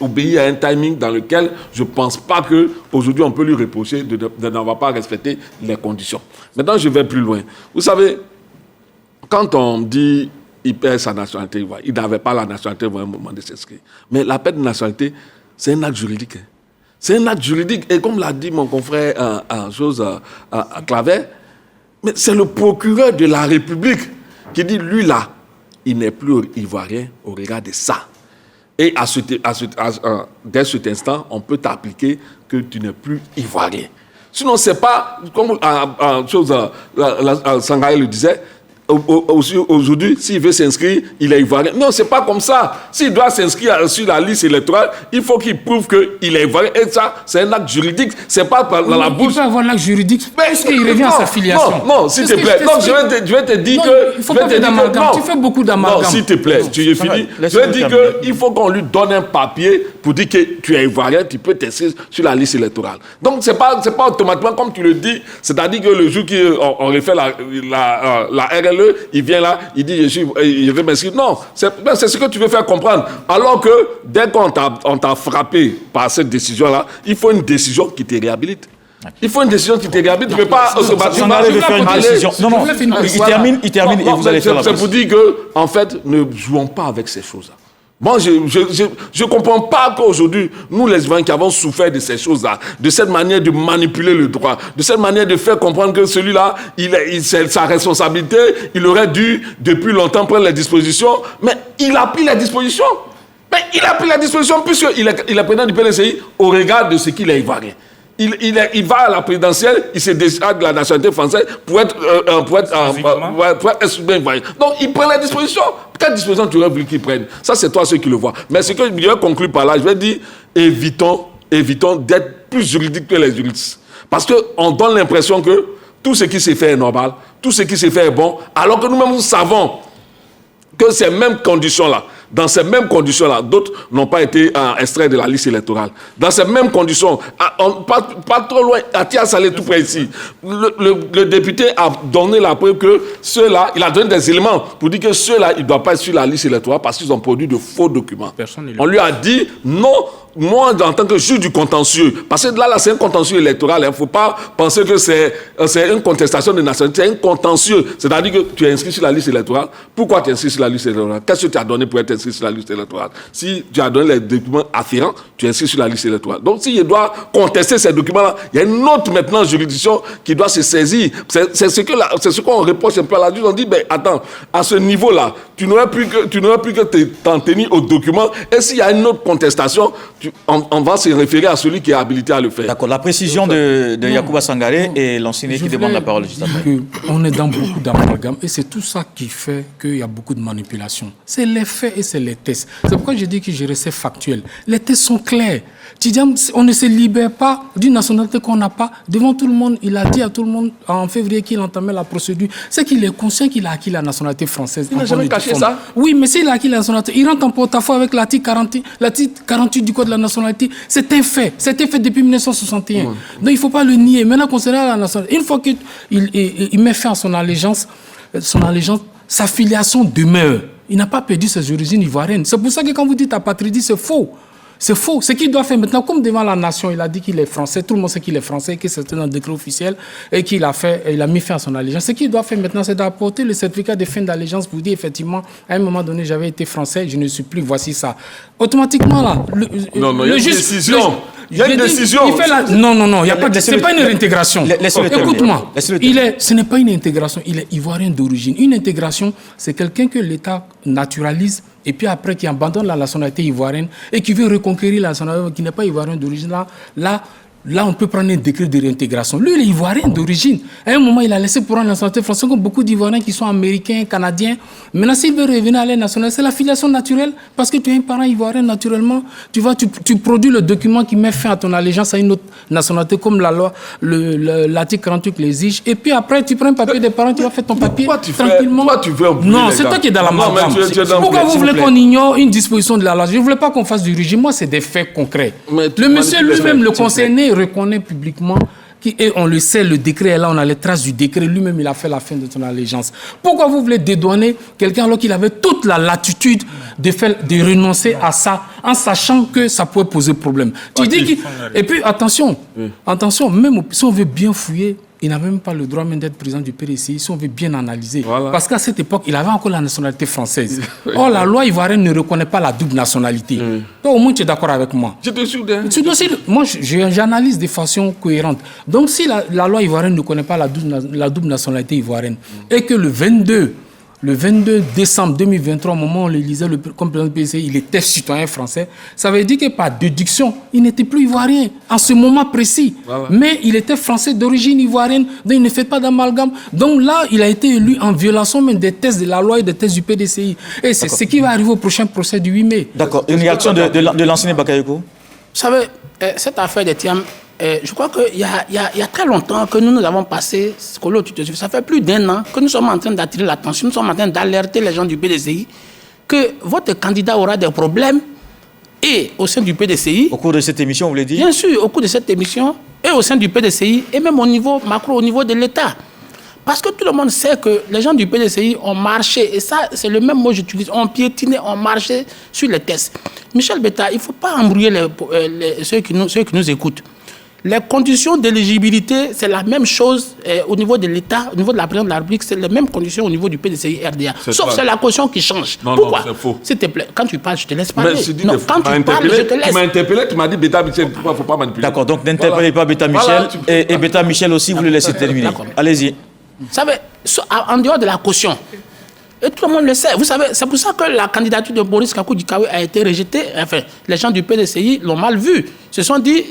obéit à un timing dans lequel je ne pense pas qu'aujourd'hui on peut lui reprocher de n'avoir pas respecté les conditions. Maintenant, je vais plus loin. Vous savez, quand on dit il perd sa nationalité ivoirienne, il n'avait pas la nationalité ivoirienne au moment de s'inscrire. Mais la perte de nationalité, c'est un acte juridique. Hein. C'est un acte juridique. Et comme l'a dit mon confrère à Claver, mais c'est le procureur de la République qui dit, lui là, il n'est plus ivoirien au regard de ça. Et dès cet instant, on peut t'appliquer que tu n'es plus ivoirien. Sinon, c'est pas, comme Sangaré le disait, aujourd'hui, s'il veut s'inscrire, il est ivoirien. Non, c'est pas comme ça. S'il doit s'inscrire sur la liste électorale, il faut qu'il prouve qu'il est ivoirien. Et ça, c'est un acte juridique. C'est pas dans la bouche. Il peut avoir l'acte juridique. Est-ce qu'il revient à sa filiation? Non, s'il te plaît. Non, je vais te dire que. Il faut pas faire d'amalgame. Tu fais beaucoup d'amalgame. Non, s'il te plaît, tu es fini. Je vais dire qu'il faut qu'on lui donne un papier pour dire que tu es ivoirien, tu peux t'inscrire sur la liste électorale. Donc, c'est pas automatiquement comme tu le dis. C'est-à-dire que le jour qu'on refait la RL, il vient là, il dit je vais m'inscrire. Non, c'est ce que tu veux faire comprendre. Alors que dès qu'on t'a frappé par cette décision-là, il faut une décision qui te réhabilite. Il faut une décision qui te réhabilite. Tu ne peux pas automatiquement faire une décision. Non, il termine et vous allez faire la place. C'est pour dire que, en fait, ne jouons pas avec ces choses-là. Bon, je ne comprends pas qu'aujourd'hui, nous les Ivoiriens qui avons souffert de ces choses-là, de cette manière de manipuler le droit, de cette manière de faire comprendre que celui-là, c'est sa responsabilité, il aurait dû depuis longtemps prendre les dispositions, mais il a pris les dispositions. Mais il a pris les dispositions puisqu'il est président du PDCI au regard de ce qu'il est ivoirien. Il va à la présidentielle, il se décide de la nationalité française pour être exclusivement ivoirien. Donc, il prend les dispositions. Quelles dispositions tu aurais voulu qu'il prenne? Ça, c'est toi ceux qui le voient. Mais ce que je vais conclure par là, je vais dire, évitons d'être plus juridiques que les juristes. Parce qu'on donne l'impression que tout ce qui s'est fait est normal, tout ce qui s'est fait est bon, alors que nous-mêmes, nous savons que ces mêmes conditions-là, dans ces mêmes conditions-là, d'autres n'ont pas été extraits de la liste électorale. Dans ces mêmes conditions, pas trop loin, à Tia-Salé, tout près ici, le député a donné la preuve que ceux-là, il a donné des éléments pour dire que ceux-là, ils ne doivent pas être sur la liste électorale parce qu'ils ont produit de faux documents. On lui a dit non. Moi, en tant que juge du contentieux, parce que là c'est un contentieux électoral, il ne faut pas penser que c'est une contestation de nationalité, c'est un contentieux. C'est-à-dire que tu es inscrit sur la liste électorale. Pourquoi tu es inscrit sur la liste électorale? Qu'est-ce que tu as donné pour être inscrit sur la liste électorale? Si tu as donné les documents afférents, tu es inscrit sur la liste électorale. Donc, s'il doit contester ces documents-là, il y a une autre maintenant juridiction qui doit se saisir. C'est ce qu'on reproche un peu à la juge. On dit, ben attends, à ce niveau-là, tu n'aurais plus que t'en tenir aux documents. Et s'il y a une autre contestation, on va se référer à celui qui est habilité à le faire. D'accord. La précision de Yacouba Sangaré et l'enseigne qui demande la parole juste après. On est dans beaucoup d'amalgame et c'est tout ça qui fait qu'il y a beaucoup de manipulation. C'est les faits et c'est les tests. C'est pourquoi je dis que je reste factuel. Les tests sont clairs. On ne se libère pas d'une nationalité qu'on n'a pas. Devant tout le monde, il a dit à tout le monde en février qu'il entamait la procédure. C'est qu'il est conscient qu'il a acquis la nationalité française. Il n'a jamais caché ça. Oui, mais s'il a acquis la nationalité, il rentre en porte-à-faux avec l'article 48 du Code de la nationalité. C'est un fait. C'était fait depuis 1961. Donc il ne faut pas le nier. Maintenant, concernant la nationalité, une fois qu'il met fin à son allégeance, sa filiation demeure. Il n'a pas perdu ses origines ivoiriennes. C'est pour ça que quand vous dites apatridie, c'est faux. C'est faux. Ce qu'il doit faire maintenant, comme devant la nation, il a dit qu'il est français, tout le monde sait qu'il est français, que c'est un décret officiel et qu'il a mis fin à son allégeance. Ce qu'il doit faire maintenant, c'est d'apporter le certificat de fin d'allégeance pour dire effectivement, à un moment donné, j'avais été français, je ne suis plus, voici ça. Automatiquement, là, il y a une décision. Il y a une décision. Non, il y a pas de. C'est pas une réintégration. Écoute-moi, ce n'est pas une intégration, il est ivoirien d'origine. Une intégration, c'est quelqu'un que l'État naturalise et puis après qui abandonne la nationalité ivoirienne et qui veut reconquérir la nationalité qui n'est pas ivoirien d'origine. Là, on peut prendre un décret de réintégration. Lui, il est ivoirien d'origine. À un moment, il a laissé prendre la nationalité française comme beaucoup d'Ivoiriens qui sont américains, canadiens. Maintenant, s'il veut revenir à la nationalité, c'est la filiation naturelle. Parce que tu es un parent ivoirien, naturellement. Tu produis le document qui met fin à ton allégeance à une autre nationalité, comme la loi, l'article 48 l'exige. Et puis après, tu prends un papier des parents, tu vas faire ton papier tranquillement. Non, c'est toi qui es dans la marque. Pourquoi vous voulez qu'on ignore une disposition de la loi? Je ne voulais pas qu'on fasse du régime. Moi, c'est des faits concrets. Le monsieur lui-même, le concerné, reconnaît publiquement, et on le sait, le décret est là, on a les traces du décret, lui-même il a fait la fin de son allégeance. Pourquoi vous voulez dédouaner quelqu'un alors qu'il avait toute la latitude de renoncer à ça, en sachant que ça pouvait poser problème? Et puis attention, même si on veut bien fouiller, il n'avait même pas le droit même d'être président du PDCI, si on veut bien analyser. Voilà. Parce qu'à cette époque, il avait encore la nationalité française. Or, la loi ivoirienne ne reconnaît pas la double nationalité. Donc, au moins, tu es d'accord avec moi. Je te suis. Moi, j'analyse de façon cohérente. Donc, si la loi ivoirienne ne connaît pas la double nationalité ivoirienne, et que le 22 décembre 2023, au moment où on l'élisait comme président du PDCI, il était citoyen français, ça veut dire que par déduction, il n'était plus ivoirien en ce moment précis. Voilà. Mais il était français d'origine ivoirienne, donc il ne fait pas d'amalgame. Donc là, il a été élu en violation même des thèses de la loi et des thèses du PDCI. Et c'est ce qui va arriver au prochain procès du 8 mai. D'accord. Une réaction de l'enseignant Bakayoko? Vous savez, cette affaire de Thiam, je crois qu'il y a très longtemps que nous avons passé, ça fait plus d'1 an que nous sommes en train d'attirer l'attention, nous sommes en train d'alerter les gens du PDCI que votre candidat aura des problèmes et au sein du PDCI. Au cours de cette émission, vous voulez dire? Bien sûr, au cours de cette émission et au sein du PDCI et même au niveau macro, au niveau de l'État. Parce que tout le monde sait que les gens du PDCI ont marché, et ça, c'est le même mot que j'utilise, ont piétiné, ont marché sur les tests. Michel Betta, il ne faut pas embrouiller ceux qui nous écoutent. Les conditions d'éligibilité, c'est la même chose au niveau de l'État, au niveau de la présidence de la République, c'est les mêmes conditions au niveau du PDCI RDA. Sauf c'est la caution qui change. Pourquoi? Non, c'est faux. S'il te plaît, quand tu parles, je te laisse parler. Non, quand tu parles, je te laisse. Tu m'as interpellé, tu m'as dit Betta Michel, il ne faut pas manipuler. D'accord, donc n'interpellez pas Betta Michel. Et Betta Michel aussi, vous le laissez terminer. Allez-y. Vous savez, en dehors de la caution, et tout le monde le sait. Vous savez, c'est pour ça que la candidature de Boris Kakou Dikawe a été rejetée. Enfin, les gens du PDCI l'ont mal vu. Ils se sont dit,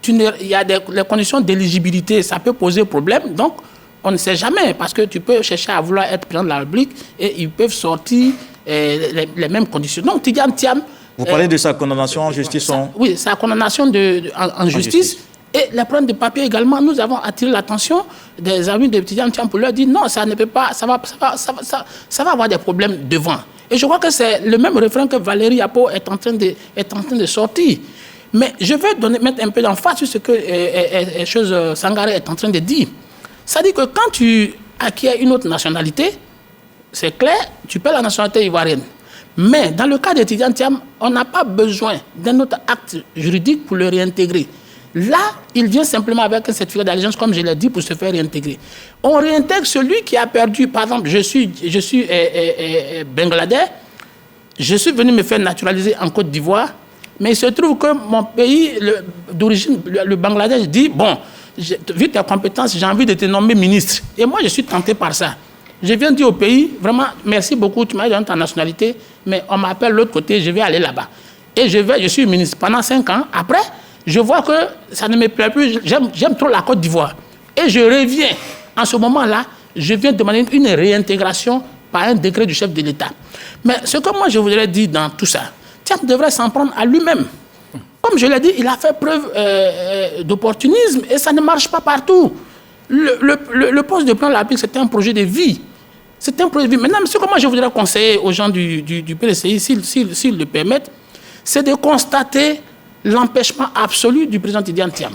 il y a les conditions d'éligibilité, ça peut poser problème. Donc, on ne sait jamais, parce que tu peux chercher à vouloir être président de la République et ils peuvent sortir les mêmes conditions. Donc, Tidjane Thiam... Vous parlez de sa condamnation en justice? Oui, sa condamnation en justice. Et les problèmes de papier également, nous avons attiré l'attention des amis de Tidjane Thiam pour leur dire non, ça ne peut pas, ça va avoir des problèmes devant. Et je crois que c'est le même refrain que Valérie Apo est en train de sortir. Mais je vais mettre un peu d'emphase sur ce que Sangaré est en train de dire. C'est-à-dire que quand tu acquiers une autre nationalité, c'est clair, tu perds la nationalité ivoirienne. Mais dans le cas de Tidjane Thiam, on n'a pas besoin d'un autre acte juridique pour le réintégrer. Là, il vient simplement avec un certificat d'allégeance, comme je l'ai dit, pour se faire réintégrer. On réintègre celui qui a perdu, par exemple, je suis Bangladais, je suis venu me faire naturaliser en Côte d'Ivoire, mais il se trouve que mon pays d'origine, le Bangladesh, dit, bon, vu tes compétences, j'ai envie de te nommer ministre. Et moi, je suis tenté par ça. Je viens dire au pays, vraiment, merci beaucoup, tu m'as donné ta nationalité, mais on m'appelle de l'autre côté, je vais aller là-bas. Et je suis ministre pendant 5 ans. Après, je vois que ça ne me plaît plus, j'aime trop la Côte d'Ivoire. Et je reviens. En ce moment-là, je viens demander une réintégration par un décret du chef de l'État. Mais ce que moi, je voudrais dire dans tout ça, Thiam devrait s'en prendre à lui-même. Comme je l'ai dit, il a fait preuve d'opportunisme et ça ne marche pas partout. Le poste de plan de la République, c'était un projet de vie. C'est un projet de vie. Maintenant, ce que moi, je voudrais conseiller aux gens du PDCI, s'ils le permettent, c'est de constater l'empêchement absolu du président Tidjane Thiam.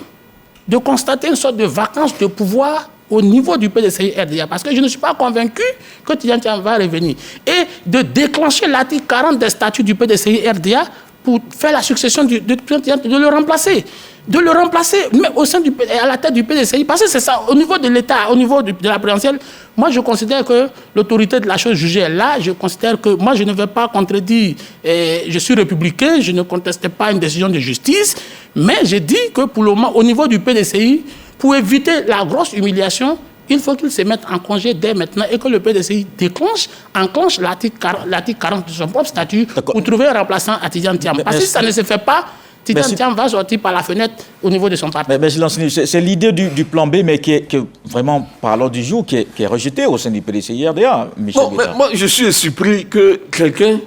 De constater une sorte de vacance de pouvoir au niveau du PDCI RDA, parce que je ne suis pas convaincu que Tidjane Thiam va revenir, et de déclencher l'article 40 des statuts du PDCI RDA pour faire la succession de le remplacer. De le remplacer, mais au sein à la tête du PDCI, parce que c'est ça, au niveau de l'État, au niveau de la présidentielle, moi je considère que l'autorité de la chose jugée est là, je considère que moi je ne vais pas contredire, je suis républicain, je ne conteste pas une décision de justice, mais j'ai dit que pour le moment, au niveau du PDCI, pour éviter la grosse humiliation, il faut qu'il se mette en congé dès maintenant et que le PDCI enclenche l'article 40 de son propre statut pour trouver un remplaçant à Tidjane Thiam. Parce que si ça ne se fait pas, Tidjane Thiam va sortir par la fenêtre au niveau de son parti. Mais c'est l'idée du plan B, mais qui est vraiment par l'ordre du jour, qui est rejetée au sein du PDCI RDA. Non, mais moi, je suis surpris que quelqu'un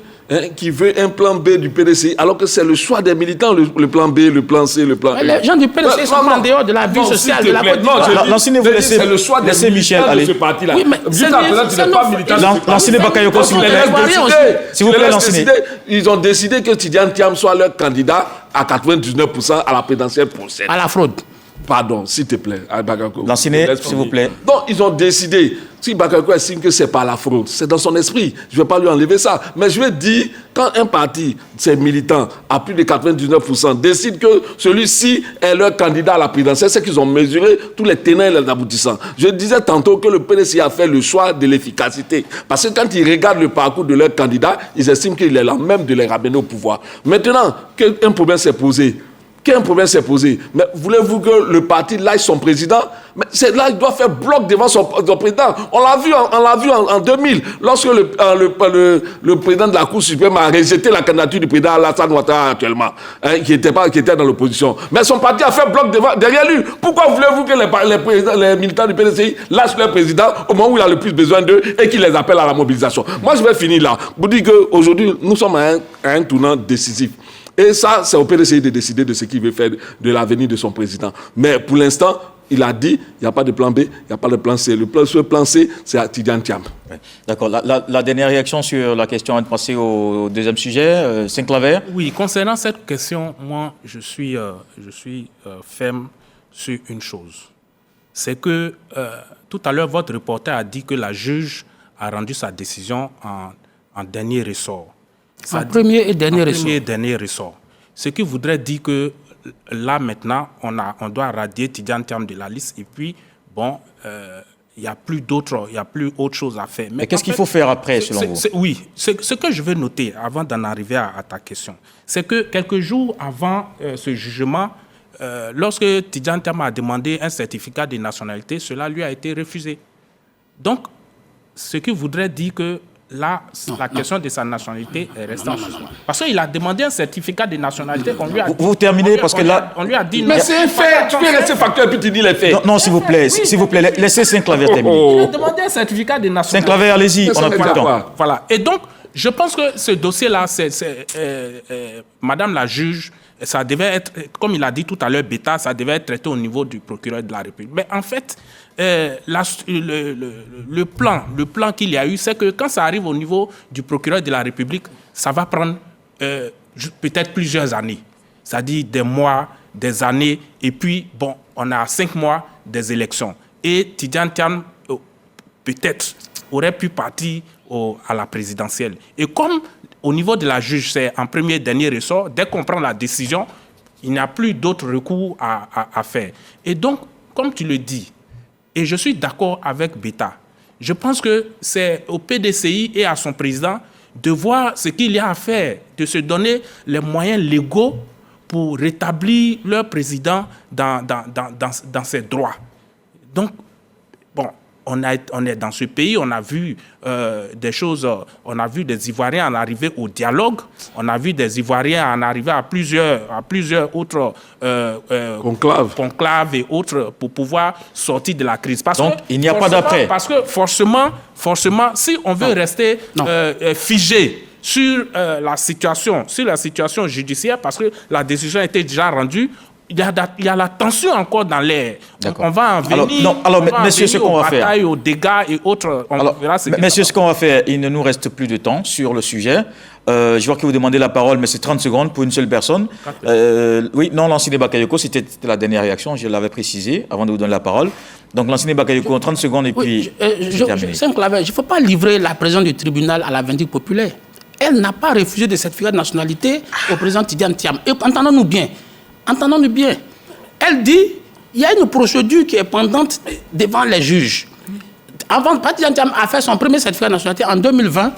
qui veut un plan B du PDCI, alors que c'est le choix des militants, le plan B, le plan C, le plan E. Les gens du PDCI sont en dehors de la vie sociale de la Côte d'Ivoire. Lancez-vous c'est le choix des Michel militants aller. de ce parti-là. Oui, mais tu n'es pas militant. Lancez Bakayoko, s'il vous plaît. S'il vous plaît, lancez. Ils ont décidé que Tidjane Thiam soit leur candidat à 99% à la présidentielle prochaine. À la fraude. Pardon, s'il te plaît. Lancez, s'il vous plaît. Donc, ils ont décidé. Si Bakayoko estime que ce n'est pas la fraude, c'est dans son esprit. Je ne vais pas lui enlever ça. Mais je vais dire, quand un parti, ses militants, à plus de 99%, décide que celui-ci est leur candidat à la présidentielle, c'est qu'ils ont mesuré tous les tenants et les aboutissants. Je disais tantôt que le PDCI a fait le choix de l'efficacité. Parce que quand ils regardent le parcours de leur candidat, ils estiment qu'il est là même de les ramener au pouvoir. Maintenant, qu'un problème s'est posé. Quel problème s'est posé? Mais voulez-vous que le parti lâche son président? Mais c'est là qu'il doit faire bloc devant son président. On l'a vu en 2000, lorsque le président de la Cour suprême a rejeté la candidature du président Alassane Ouattara actuellement, qui était dans l'opposition. Mais son parti a fait bloc derrière lui. Pourquoi voulez-vous que les militants du PDCI lâchent leur président au moment où il a le plus besoin d'eux et qu'il les appelle à la mobilisation? Moi, je vais finir là. Pour dire qu'aujourd'hui, nous sommes à un tournant décisif. Et ça, c'est au PDCI de décider de ce qu'il veut faire de l'avenir de son président. Mais pour l'instant, il a dit, il n'y a pas de plan B, il n'y a pas de plan C. Le plan C, c'est à Tidjane Thiam. D'accord. La dernière réaction sur la question, avant de passer au deuxième sujet, Saint-Claver. Oui, concernant cette question, moi, je suis ferme sur une chose. C'est que, tout à l'heure, votre reporter a dit que la juge a rendu sa décision en dernier ressort. En premier et dernier ressort. Ce qui voudrait dire que là, maintenant, on doit radier Tidjane Thiam de la liste et puis, bon, il n'y a plus autre chose à faire. Mais qu'est-ce qu'il faut faire après, selon vous? Oui, ce que je veux noter, avant d'en arriver à ta question, c'est que quelques jours avant ce jugement, lorsque Tidjane Thiam a demandé un certificat de nationalité, cela lui a été refusé. Donc, ce qui voudrait dire que là, la question de sa nationalité est restée en suspens. Parce qu'il a demandé un certificat de nationalité qu'on lui a dit. Vous terminez parce que là... On lui a dit... Mais c'est un fait. Tu peux rester factuel puis tu dis les faits. Non, s'il vous plaît. S'il vous plaît, laissez Saint-Claver terminer. Il a demandé un certificat de nationalité. Saint-Claver, allez-y, on n'a plus le temps. Voilà. Et donc, je pense que ce dossier-là, Madame la juge, ça devait être, comme il a dit tout à l'heure, bêta, ça devait être traité au niveau du procureur de la République. Mais en fait, le plan qu'il y a eu, c'est que quand ça arrive au niveau du procureur de la République, ça va prendre peut-être plusieurs années. C'est-à-dire des mois, des années, et puis, bon, on a 5 mois des élections. Et Tidjane Thiam, peut-être, aurait pu partir à la présidentielle. Et comme au niveau de la juge, c'est en premier dernier ressort, dès qu'on prend la décision, il n'y a plus d'autres recours à faire. Et donc, comme tu le dis, et je suis d'accord avec Beta, je pense que c'est au PDCI et à son président de voir ce qu'il y a à faire, de se donner les moyens légaux pour rétablir leur président dans ses droits. Donc, bon, on est dans ce pays, on a vu des choses, on a vu des Ivoiriens en arriver au dialogue, on a vu des Ivoiriens en arriver à plusieurs autres conclaves et autres pour pouvoir sortir de la crise. Donc, il n'y a pas d'après. Parce que forcément, si on veut rester figé sur la situation judiciaire, parce que la décision a été déjà rendue, il y a la tension encore dans l'air. On va en venir. Messieurs, ce qu'on va faire. Aux dégâts et autres. Messieurs, ce qu'on va faire, il ne nous reste plus de temps sur le sujet. Je vois que vous demandez la parole, mais c'est 30 secondes pour une seule personne. Lansine Bakayoko, c'était la dernière réaction, je l'avais précisé avant de vous donner la parole. Donc, Lansine Bakayoko, en 30 secondes et puis il ne faut pas livrer la présidente du tribunal à la vindicte populaire. Elle n'a pas refusé de certificat de nationalité au président Tidiane Thiam. Et entendons-nous bien. Elle dit il y a une procédure qui est pendante devant les juges. Avant, Tidiane Thiam a fait son premier certificat de nationalité en 2020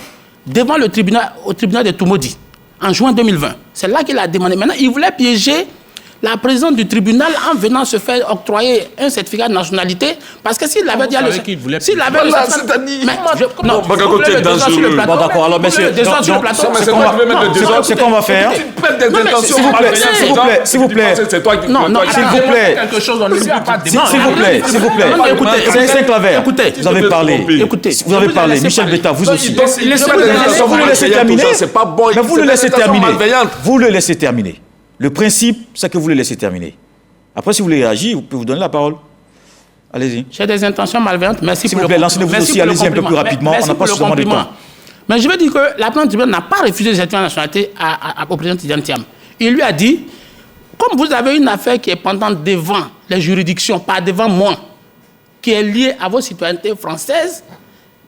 devant au tribunal de Toumoudi, en juin 2020. C'est là qu'il a demandé. Maintenant, il voulait piéger la présidente du tribunal en venant se faire octroyer un certificat de nationalité, parce que s'il avait dit s'il avait d'accord, alors messieurs, ce qu'on va faire, s'il vous plaît, c'est Claver, vous avez parlé, Michel Betta, vous aussi, vous le laissez terminer, mais vous le laissez terminer. Le principe, c'est que vous le laissez terminer. Après, si vous voulez réagir, vous pouvez vous donner la parole. Allez-y. J'ai des intentions malveillantes. Merci pour le compliment. Lancez-vous aussi, allez-y un peu plus rapidement. On n'a pas suffisamment de temps. Mais je veux dire que la présidente du tribunal n'a pas refusé de certificat de nationalité au président Tidiane Thiam. Il lui a dit, comme vous avez une affaire qui est pendante devant les juridictions, pas devant moi, qui est liée à vos citoyennetés françaises,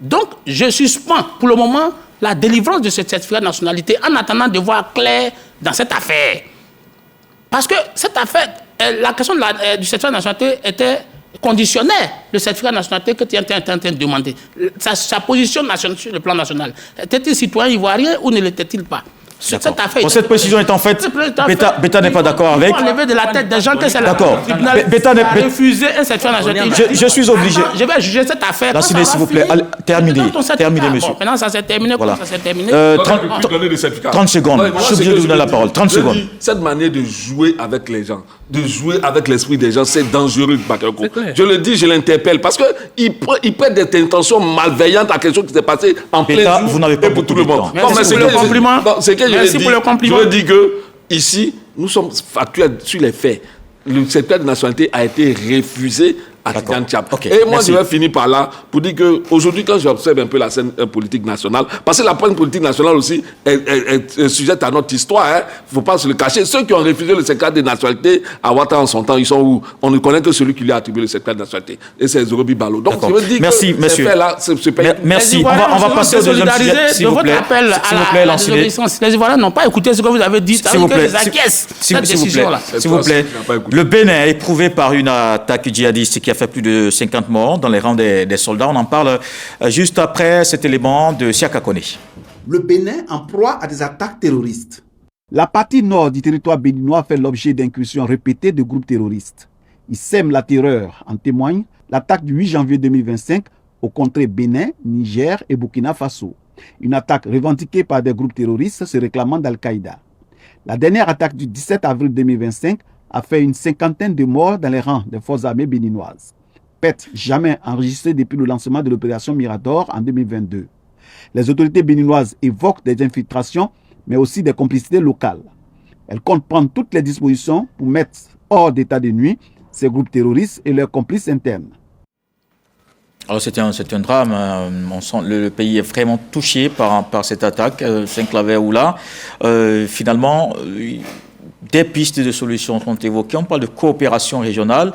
donc je suspends pour le moment la délivrance de ce certificat de nationalité en attendant de voir clair dans cette affaire. Parce que cette affaire, la question du certificat de nationalité était conditionnelle. Le certificat de nationalité que tu es en train de demander. Sa position nationale, sur le plan national. Était-il citoyen ivoirien ou ne l'était-il pas? Cette précision est en fait, Betta n'est pas d'accord avec. Il faut enlever de la tête des gens que c'est d'accord. Betta n'a refusé un certificat de nationalité. Je suis obligé. Je vais juger cette affaire. S'il vous plaît, terminez, monsieur. Maintenant, ça s'est terminé. Voilà. Ça s'est terminé. 30 secondes. Je suis obligé de vous donner la parole. 30 secondes. Cette manière de jouer avec les gens, de jouer avec l'esprit des gens, c'est dangereux, Bakayoko. Je le dis, je l'interpelle, parce qu'il prête des intentions malveillantes à quelque chose qui s'est passé en plein jour. Vous n'avez pas beaucoup de temps. Merci pour le compliment. Merci pour le compliment. Je veux dire que, ici, nous sommes factuels sur les faits. Le certificat de nationalité a été refusé à Tidiane Thiam. Et moi, je vais finir par là pour dire qu'aujourd'hui, quand j'observe un peu la scène politique nationale, parce que la scène politique nationale aussi est sujette à notre histoire, il ne faut pas se le cacher. Ceux qui ont refusé le certificat de nationalité à Ouattara en son temps, ils sont où? On ne connaît que celui qui lui a attribué le certificat de nationalité. Et c'est Zorobi Balo. Donc, je veux dire merci, que monsieur. Là, merci. On va passer au deuxième sujet, s'il vous plaît. Les Ivoiriens n'ont pas écouté ce que vous avez dit. S'il vous plaît. S'il vous plaît. Le Bénin est éprouvé par une attaque djihadiste qui a fait plus de 50 morts dans les rangs des soldats. On en parle juste après cet élément de Siaka Kone. Le Bénin en proie à des attaques terroristes. La partie nord du territoire béninois fait l'objet d'incursions répétées de groupes terroristes. Ils sèment la terreur. En témoigne l'attaque du 8 janvier 2025 aux contrées Bénin, Niger et Burkina Faso. Une attaque revendiquée par des groupes terroristes se réclamant d'Al-Qaïda. La dernière attaque du 17 avril 2025 a fait une cinquantaine de morts dans les rangs des forces armées béninoises. Perte jamais enregistrée depuis le lancement de l'opération Mirador en 2022. Les autorités béninoises évoquent des infiltrations, mais aussi des complicités locales. Elles comptent prendre toutes les dispositions pour mettre hors d'état de nuit ces groupes terroristes et leurs complices internes. Alors c'est un drame. On sent le pays est vraiment touché par cette attaque, Saint-Claver-Oula. Finalement, des pistes de solutions sont évoquées. On parle de coopération régionale.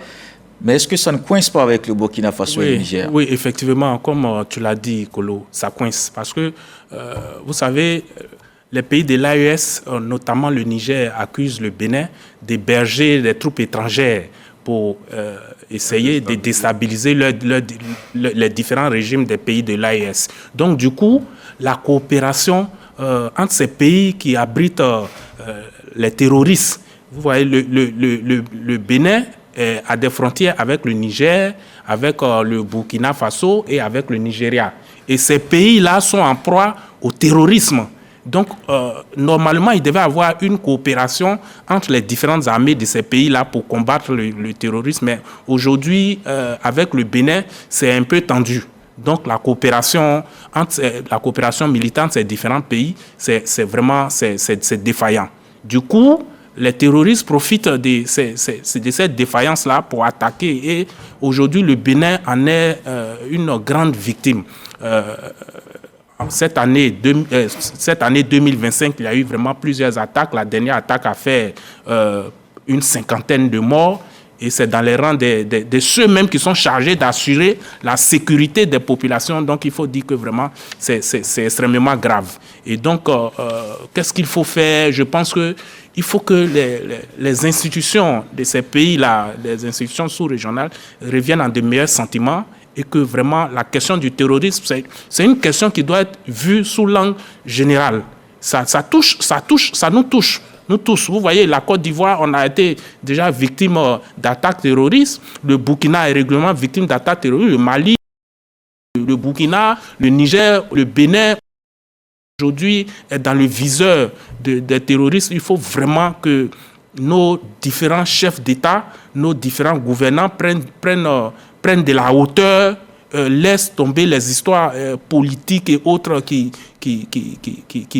Mais est-ce que ça ne coince pas avec le Burkina Faso et le Niger? Oui, effectivement, comme tu l'as dit, Kolo, ça coince. Parce que, vous savez, les pays de l'AES, notamment le Niger, accusent le Bénin d'héberger des troupes étrangères pour essayer de déstabiliser les différents régimes des pays de l'AES. Donc, du coup, la coopération entre ces pays qui abritent les terroristes, vous voyez, le Bénin a des frontières avec le Niger, avec le Burkina Faso et avec le Nigeria. Et ces pays-là sont en proie au terrorisme. Donc, normalement, il devait y avoir une coopération entre les différentes armées de ces pays-là pour combattre le terrorisme. Mais aujourd'hui, avec le Bénin, c'est un peu tendu. Donc, la coopération militante de ces différents pays, c'est vraiment défaillant. Du coup, les terroristes profitent de cette défaillance-là pour attaquer. Et aujourd'hui, le Bénin en est une grande victime. Cette année 2025, il y a eu vraiment plusieurs attaques. La dernière attaque a fait une 50aine de morts. Et c'est dans les rangs de ceux-mêmes qui sont chargés d'assurer la sécurité des populations. Donc, il faut dire que vraiment, c'est extrêmement grave. Et donc, qu'est-ce qu'il faut faire? Je pense qu'il faut que les institutions de ces pays-là, les institutions sous-régionales, reviennent en de meilleurs sentiments et que vraiment, la question du terrorisme, c'est une question qui doit être vue sous l'angle général. Ça nous touche. Nous tous, vous voyez, la Côte d'Ivoire, on a été déjà victime d'attaques terroristes. Le Burkina est régulièrement victime d'attaques terroristes. Le Mali, le Burkina, le Niger, le Bénin, aujourd'hui, est dans le viseur des terroristes. Il faut vraiment que nos différents chefs d'État, nos différents gouvernants prennent de la hauteur, laissent tomber les histoires politiques et autres qui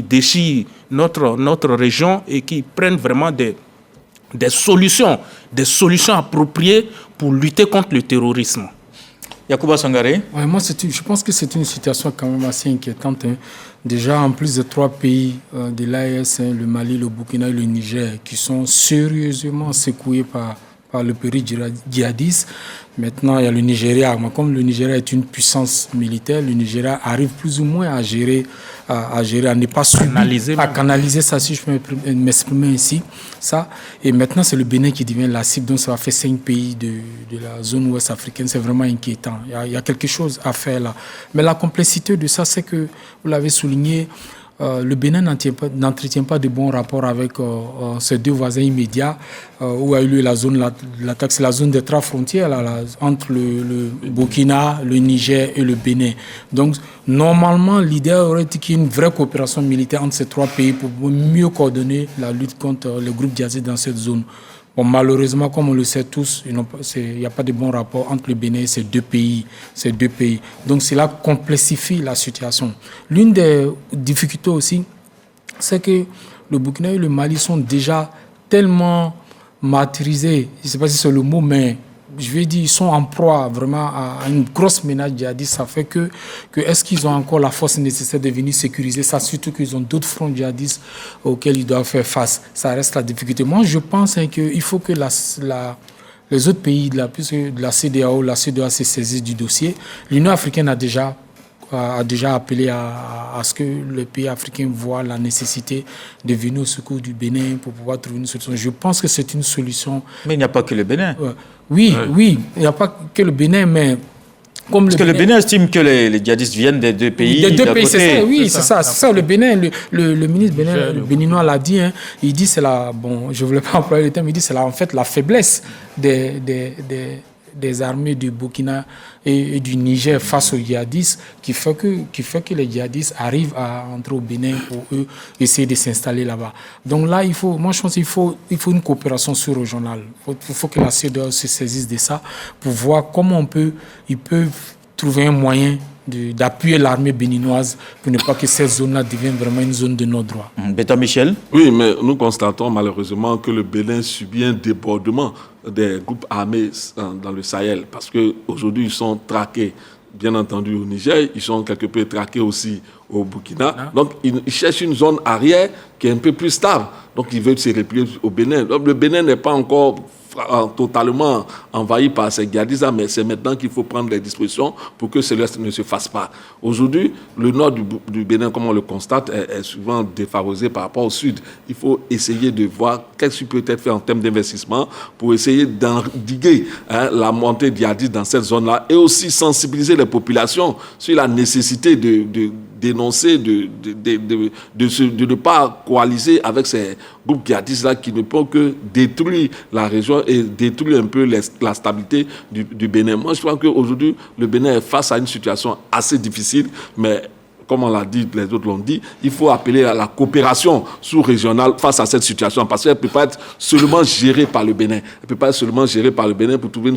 déchirent notre région et qui prennent vraiment des solutions appropriées pour lutter contre le terrorisme. Yacouba Sangaré. Ouais, moi, je pense que c'est une situation quand même assez inquiétante. Hein. Déjà, en plus de 3 pays de l'AES, le Mali, le Burkina et le Niger, qui sont sérieusement secoués par le péril djihadiste. Maintenant, il y a le Nigeria. Comme le Nigeria est une puissance militaire, le Nigeria arrive plus ou moins à gérer, à ne pas canaliser ça, si je peux m'exprimer ici. Ça. Et maintenant, c'est le Bénin qui devient la cible. Donc, ça va faire 5 pays de la zone ouest africaine. C'est vraiment inquiétant. Il y a quelque chose à faire là. Mais la complexité de ça, c'est que, vous l'avez souligné, le Bénin n'entretient pas de bons rapports avec ses 2 voisins immédiats où a eu lieu l'attaque. C'est la zone des 3 frontières entre le Burkina, le Niger et le Bénin. Donc, normalement, l'idée aurait été qu'il y ait une vraie coopération militaire entre ces 3 pays pour mieux coordonner la lutte contre les groupes djihadistes dans cette zone. Bon, malheureusement, comme on le sait tous, il n'y a pas de bon rapport entre le Bénin et ces deux pays. Donc, cela complexifie la situation. L'une des difficultés aussi, c'est que le Burkina et le Mali sont déjà tellement martyrisés, je ne sais pas si c'est le mot, mais je vais dire, ils sont en proie vraiment à une grosse menace djihadiste. Ça fait que est-ce qu'ils ont encore la force nécessaire de venir sécuriser ça, surtout qu'ils ont d'autres fronts djihadistes auxquels ils doivent faire face. Ça reste la difficulté. Moi, je pense qu'il faut que les autres pays de la CEDEAO, la CEDEAO se saisissent du dossier. L'Union africaine a déjà appelé à ce que les pays africains voient la nécessité de venir au secours du Bénin pour pouvoir trouver une solution. Je pense que c'est une solution. Mais il n'y a pas que le Bénin. Oui, il n'y a pas que le Bénin, mais comme parce que le Bénin estime que les djihadistes viennent des 2 pays. Des 2 pays, c'est ça, oui, c'est ça. Le Bénin, le ministre le béninois l'a dit, hein, il dit c'est je ne voulais pas employer le terme, il dit c'est en fait la faiblesse des armées du Burkina et du Niger face aux djihadistes qui fait que les djihadistes arrivent à entrer au Bénin pour eux essayer de s'installer là-bas. Donc là, je pense qu'il faut une coopération sur-régionale. Il faut que la CEDEAO se saisisse de ça pour voir comment ils peuvent trouver un moyen d'appuyer l'armée béninoise pour ne pas que cette zone-là devienne vraiment une zone de non-droit. Beta Michel. Oui, mais nous constatons malheureusement que le Bénin subit un débordement des groupes armés dans le Sahel parce qu'aujourd'hui, ils sont traqués, bien entendu, au Niger, ils sont quelque peu traqués aussi au Burkina. Donc, ils cherchent une zone arrière qui est un peu plus stable. Donc, ils veulent se replier au Bénin. Donc, le Bénin n'est pas encore totalement envahi par ces djihadistes, mais c'est maintenant qu'il faut prendre les dispositions pour que cela ne se fasse pas. Aujourd'hui, le nord du Bénin, comme on le constate, est souvent défavorisé par rapport au sud. Il faut essayer de voir qu'est-ce qui peut être fait en termes d'investissement pour essayer d'endiguer la montée djihadiste dans cette zone-là et aussi sensibiliser les populations sur la nécessité de dénoncer, de ne pas coaliser avec ces groupes djihadistes-là qui ne peuvent que détruire la région et détruire un peu la stabilité du Bénin. Moi, je pense qu'aujourd'hui, le Bénin est face à une situation assez difficile, mais comme on l'a dit, les autres l'ont dit, il faut appeler à la coopération sous-régionale face à cette situation, parce qu'elle ne peut pas être seulement gérée par le Bénin. Elle ne peut pas être seulement gérée par le Bénin pour trouver une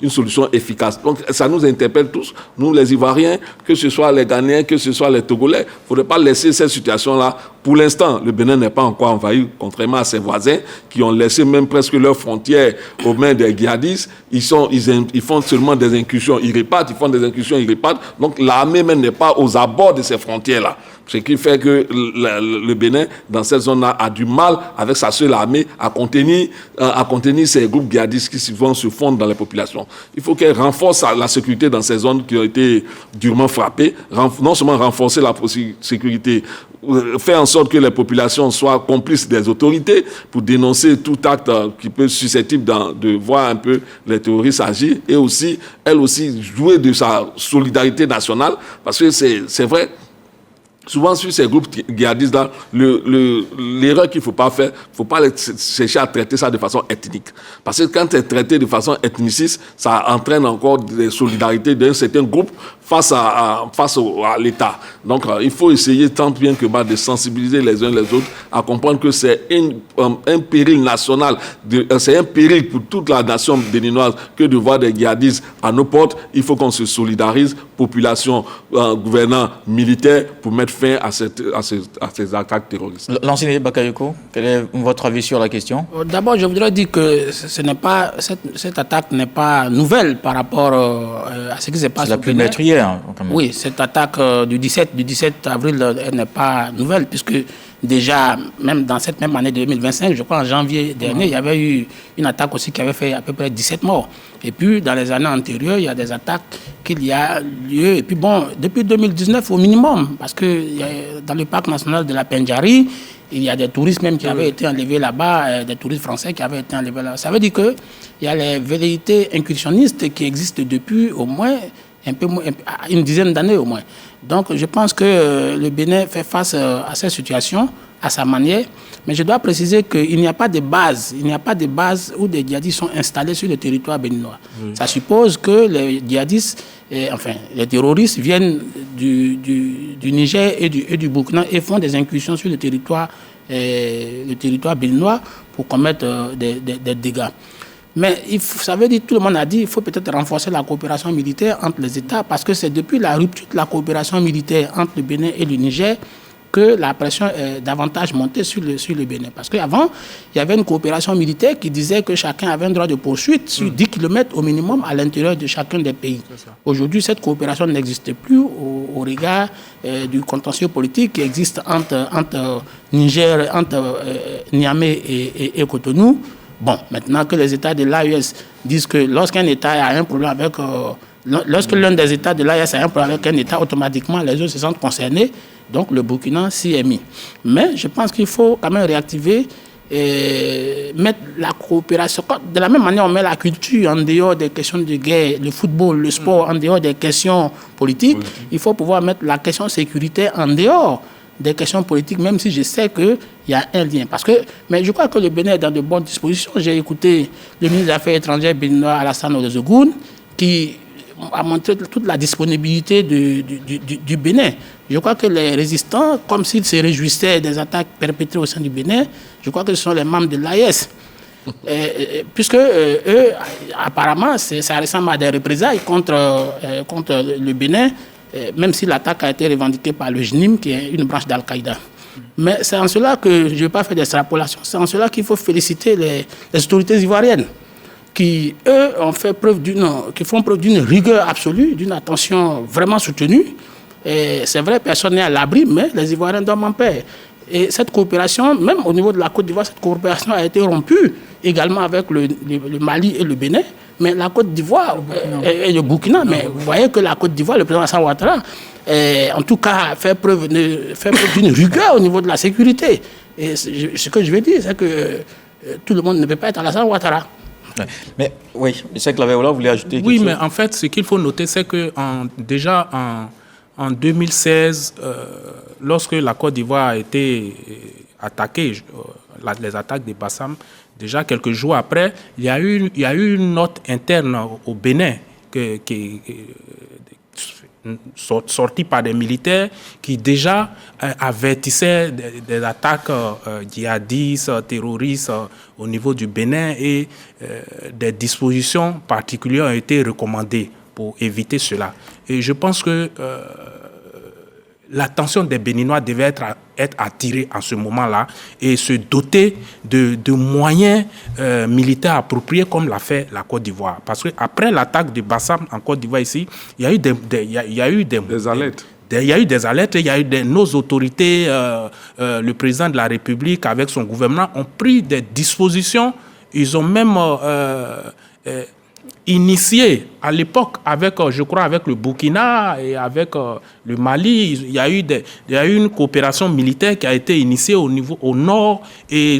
solution efficace. Donc ça nous interpelle tous, nous les Ivoiriens, que ce soit les Ghanéens, que ce soit les Togolais. Il ne faudrait pas laisser cette situation-là. Pour l'instant, le Bénin n'est pas encore envahi, contrairement à ses voisins qui ont laissé même presque leurs frontières aux mains des djihadistes. Ils font seulement des incursions, ils repartent. Donc l'armée même n'est pas aux abords de ces frontières-là. Ce qui fait que le Bénin, dans cette zone-là, a du mal avec sa seule armée à contenir ces groupes djihadistes qui souvent se fondent dans les populations. Il faut qu'elle renforce la sécurité dans ces zones qui ont été durement frappées. Non seulement renforcer la sécurité, faire en sorte que les populations soient complices des autorités pour dénoncer tout acte qui peut être susceptible de voir un peu les terroristes agir, et aussi, elle aussi, jouer de sa solidarité nationale, parce que c'est vrai. Souvent, sur ces groupes djihadistes-là, l'erreur qu'il ne faut pas faire, il ne faut pas chercher à traiter ça de façon ethnique. Parce que quand c'est traité de façon ethniciste, ça entraîne encore des solidarités d'un certain groupe face à l'État. Donc, il faut essayer tant bien que mal de sensibiliser les uns les autres à comprendre que c'est un péril national, c'est un péril pour toute la nation béninoise que de voir des djihadistes à nos portes. Il faut qu'on se solidarise, population, gouvernants, militaires, pour mettre fin à ces attaques terroristes. L'enseignant Bakayoko, quel est votre avis sur la question? D'abord, je voudrais dire que cette attaque n'est pas nouvelle par rapport à ce qui s'est passé. Ça a pu naître hier. Oui, cette attaque du 17 avril, elle n'est pas nouvelle, puisque déjà, même dans cette même année 2025, je crois en janvier dernier, il y avait eu une attaque aussi qui avait fait à peu près 17 morts. Et puis, dans les années antérieures, il y a des attaques qu'il y a lieu. Et puis bon, depuis 2019 au minimum, parce que dans le parc national de la Pendjari, il y a des touristes même qui avaient été enlevés là-bas, des touristes français qui avaient été enlevés là-bas. Ça veut dire qu'il y a les velléités incursionnistes qui existent depuis au moins une dizaine d'années au moins. Donc je pense que le Bénin fait face à cette situation à sa manière, mais je dois préciser qu'il n'y a pas de base, où des djihadistes sont installés sur le territoire béninois. Ça suppose que les djihadistes, les terroristes viennent du Niger et du Burkina et font des incursions sur le territoire béninois pour commettre des dégâts. Mais ça veut dire, tout le monde a dit, il faut peut-être renforcer la coopération militaire entre les États, parce que c'est depuis la rupture de la coopération militaire entre le Bénin et le Niger que la pression est davantage montée sur le Bénin. Parce qu'avant, il y avait une coopération militaire qui disait que chacun avait un droit de poursuite sur 10 km au minimum à l'intérieur de chacun des pays. Aujourd'hui, cette coopération n'existe plus au regard du contentieux politique qui existe entre Niger, entre Niamey et Cotonou. Bon, maintenant que les États de l'AES disent que lorsqu'un État a un problème avec... lorsque l'un des États de l'AES a un problème avec un État, automatiquement, les autres se sentent concernés. Donc, le Burkina s'y est mis. Mais je pense qu'il faut quand même réactiver et mettre la coopération. De la même manière, on met la culture en dehors des questions de guerre, le football, le sport, en dehors des questions politiques. Il faut pouvoir mettre la question sécuritaire en dehors des questions politiques, même si je sais qu'il y a un lien. Mais je crois que le Bénin est dans de bonnes dispositions. J'ai écouté le ministre des Affaires étrangères béninois, Alassane Odezogoun, qui a montré toute la disponibilité du Bénin. Je crois que les résistants, comme s'ils se réjouissaient des attaques perpétrées au sein du Bénin, je crois que ce sont les membres de l'AES. Puisque eux, apparemment, ça ressemble à des représailles contre le Bénin, même si l'attaque a été revendiquée par le JNIM, qui est une branche d'Al-Qaïda. Mais c'est en cela que je ne vais pas faire d'extrapolation, c'est en cela qu'il faut féliciter les autorités ivoiriennes qui, eux, font preuve d'une rigueur absolue, d'une attention vraiment soutenue. Et c'est vrai, personne n'est à l'abri, mais les Ivoiriens dorment en paix. Et cette coopération, même au niveau de la Côte d'Ivoire, cette coopération a été rompue également avec le Mali et le Bénin. Mais la Côte d'Ivoire et le Burkina, mais vous voyez que la Côte d'Ivoire, le président Alassane Ouattara, en tout cas, fait preuve d'une rigueur au niveau de la sécurité. Et ce que je veux dire, c'est que tout le monde ne peut pas être Alassane Ouattara. Mais oui, c'est que Laveola voulait ajouter quelque chose. Oui, mais en fait, ce qu'il faut noter, c'est que déjà en 2016, lorsque la Côte d'Ivoire a été attaquée, les attaques de Bassam, déjà quelques jours après, il y a eu une note interne au Bénin sorti par des militaires qui déjà avertissaient des attaques djihadistes, terroristes au niveau du Bénin, et des dispositions particulières ont été recommandées pour éviter cela. Et je pense que l'attention des Béninois devait être attirée en ce moment-là et se doter de moyens militaires appropriés, comme l'a fait la Côte d'Ivoire. Parce qu'après l'attaque de Bassam en Côte d'Ivoire ici, il y a eu des alertes. Il y a eu des alertes, il y a eu nos autorités, le président de la République avec son gouvernement ont pris des dispositions. Ils ont même initié à l'époque avec, je crois, avec le Burkina et avec le Mali, il y a eu une coopération militaire qui a été initiée au nord et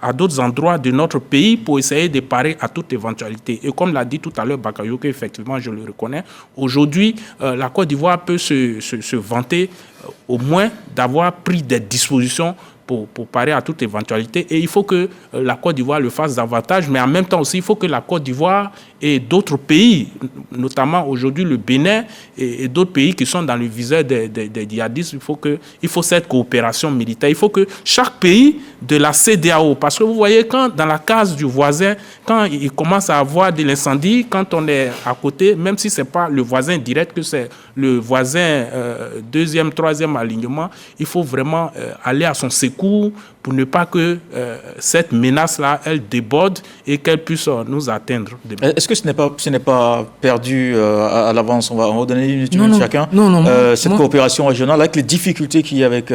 à d'autres endroits de notre pays pour essayer de parer à toute éventualité. Et comme l'a dit tout à l'heure Bakayoko, effectivement, je le reconnais, aujourd'hui, la Côte d'Ivoire peut se vanter au moins d'avoir pris des dispositions pour parer à toute éventualité. Et il faut que la Côte d'Ivoire le fasse davantage, mais en même temps aussi, il faut que la Côte d'Ivoire et d'autres pays, notamment aujourd'hui le Bénin et d'autres pays qui sont dans le viseur des djihadistes, il faut cette coopération militaire. Il faut que chaque pays de la CEDEAO, parce que vous voyez, quand dans la case du voisin, quand il commence à avoir de l'incendie, quand on est à côté, même si ce n'est pas le voisin direct, que c'est le voisin deuxième, troisième alignement, il faut vraiment aller à son secours pour ne pas que cette menace-là, elle déborde et qu'elle puisse nous atteindre. Est-ce que ce n'est pas perdu à l'avance? On va donner une minute chacun. Cette coopération régionale, avec les difficultés qu'il y a avec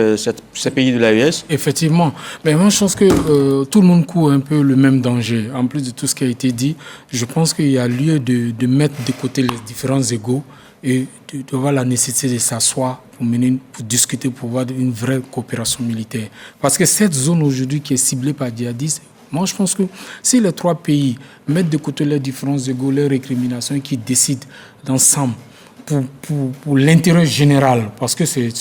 ces pays de l'AES. Effectivement. Mais moi, je pense que tout le monde court un peu le même danger. En plus de tout ce qui a été dit, je pense qu'il y a lieu de mettre de côté les différents égos et de voir la nécessité de s'asseoir pour discuter, pour voir une vraie coopération militaire. Parce que cette zone aujourd'hui qui est ciblée par djihadistes, moi je pense que si les trois pays mettent de côté leurs différents égos, leurs récriminations, et qui décident d'ensemble pour l'intérêt général, parce que c'est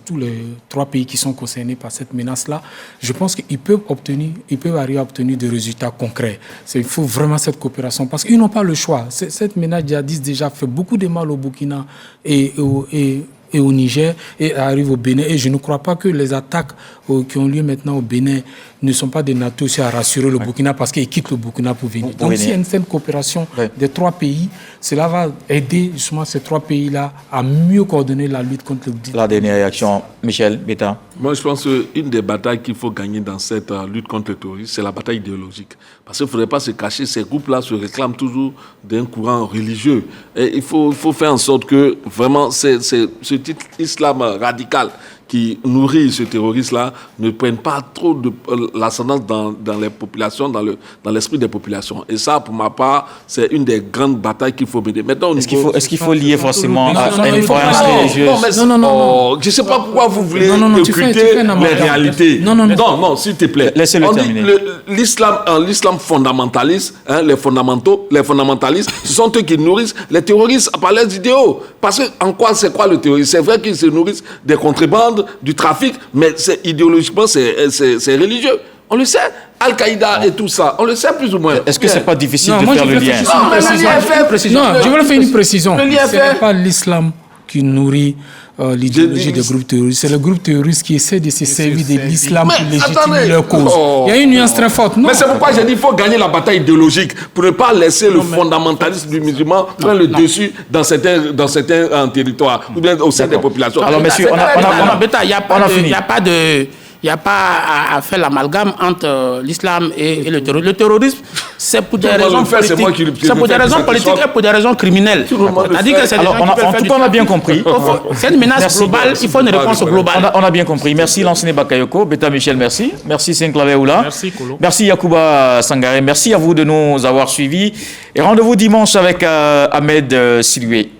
tous les trois pays qui sont concernés par cette menace-là, je pense qu'ils peuvent arriver à obtenir des résultats concrets. Il faut vraiment cette coopération, parce qu'ils n'ont pas le choix. Cette menace djihadiste déjà fait beaucoup de mal au Burkina et au Niger et arrive au Bénin. Et je ne crois pas que les attaques qui ont lieu maintenant au Bénin ne sont pas de nature aussi à rassurer le Burkina, parce qu'ils quittent le Burkina pour venir. Donc s'il y a une certaine coopération des trois pays, cela va aider justement ces trois pays-là à mieux coordonner la lutte contre le terrorisme. La dernière réaction, Michel Beta. Moi, je pense qu'une des batailles qu'il faut gagner dans cette lutte contre le terrorisme, c'est la bataille idéologique. Parce qu'il ne faudrait pas se cacher, ces groupes-là se réclament toujours d'un courant religieux. Et il faut faire en sorte que vraiment ce titre islam radical qui nourrit ce terroriste-là ne prenne pas trop de l'ascendance dans les populations, dans l'esprit des populations. Et ça, pour ma part, c'est une des grandes batailles qu'il faut mener. Maintenant, est-ce qu'il faut lier forcément à une croyance religieuse? Non. Je ne sais pas pourquoi vous voulez occulter les réalités. Non, s'il te plaît. Laissez-le terminer. L'islam fondamentaliste, les fondamentalistes, ce sont eux qui nourrissent les terroristes par leurs idéaux. Parce que c'est quoi le terrorisme? C'est vrai qu'ils se nourrissent des contrebandes, du trafic, mais idéologiquement, c'est religieux. On le sait. Al-Qaïda et tout ça, on le sait plus ou moins. Est-ce que c'est pas difficile de faire le lien? Je veux faire une précision. Ce n'est pas l'islam qui nourrit l'idéologie des groupes terroristes. C'est le groupe terroriste qui essaie de se servir de l'islam pour légitimer leur cause. Il y a une nuance très forte. Mais c'est pourquoi j'ai dit qu'il faut gagner la bataille idéologique pour ne pas laisser le fondamentalisme du musulman prendre le dessus dans certains territoires ou bien au sein des populations. Alors, messieurs, on a fini. Il n'y a pas à faire l'amalgame entre l'islam et le terrorisme. Le terrorisme, c'est pour des raisons politiques. C'est pour des raisons politiques et pour des raisons criminelles. En tout cas, on a bien compris. C'est une menace globale, il faut une réponse globale. On a bien compris. Merci Lansene Bakayoko. Beta Michel, merci. Merci Senclavé Oula. Merci Kolo. Merci Yacouba Sangaré. Merci à vous de nous avoir suivis. Et rendez-vous dimanche avec Ahmed Silué.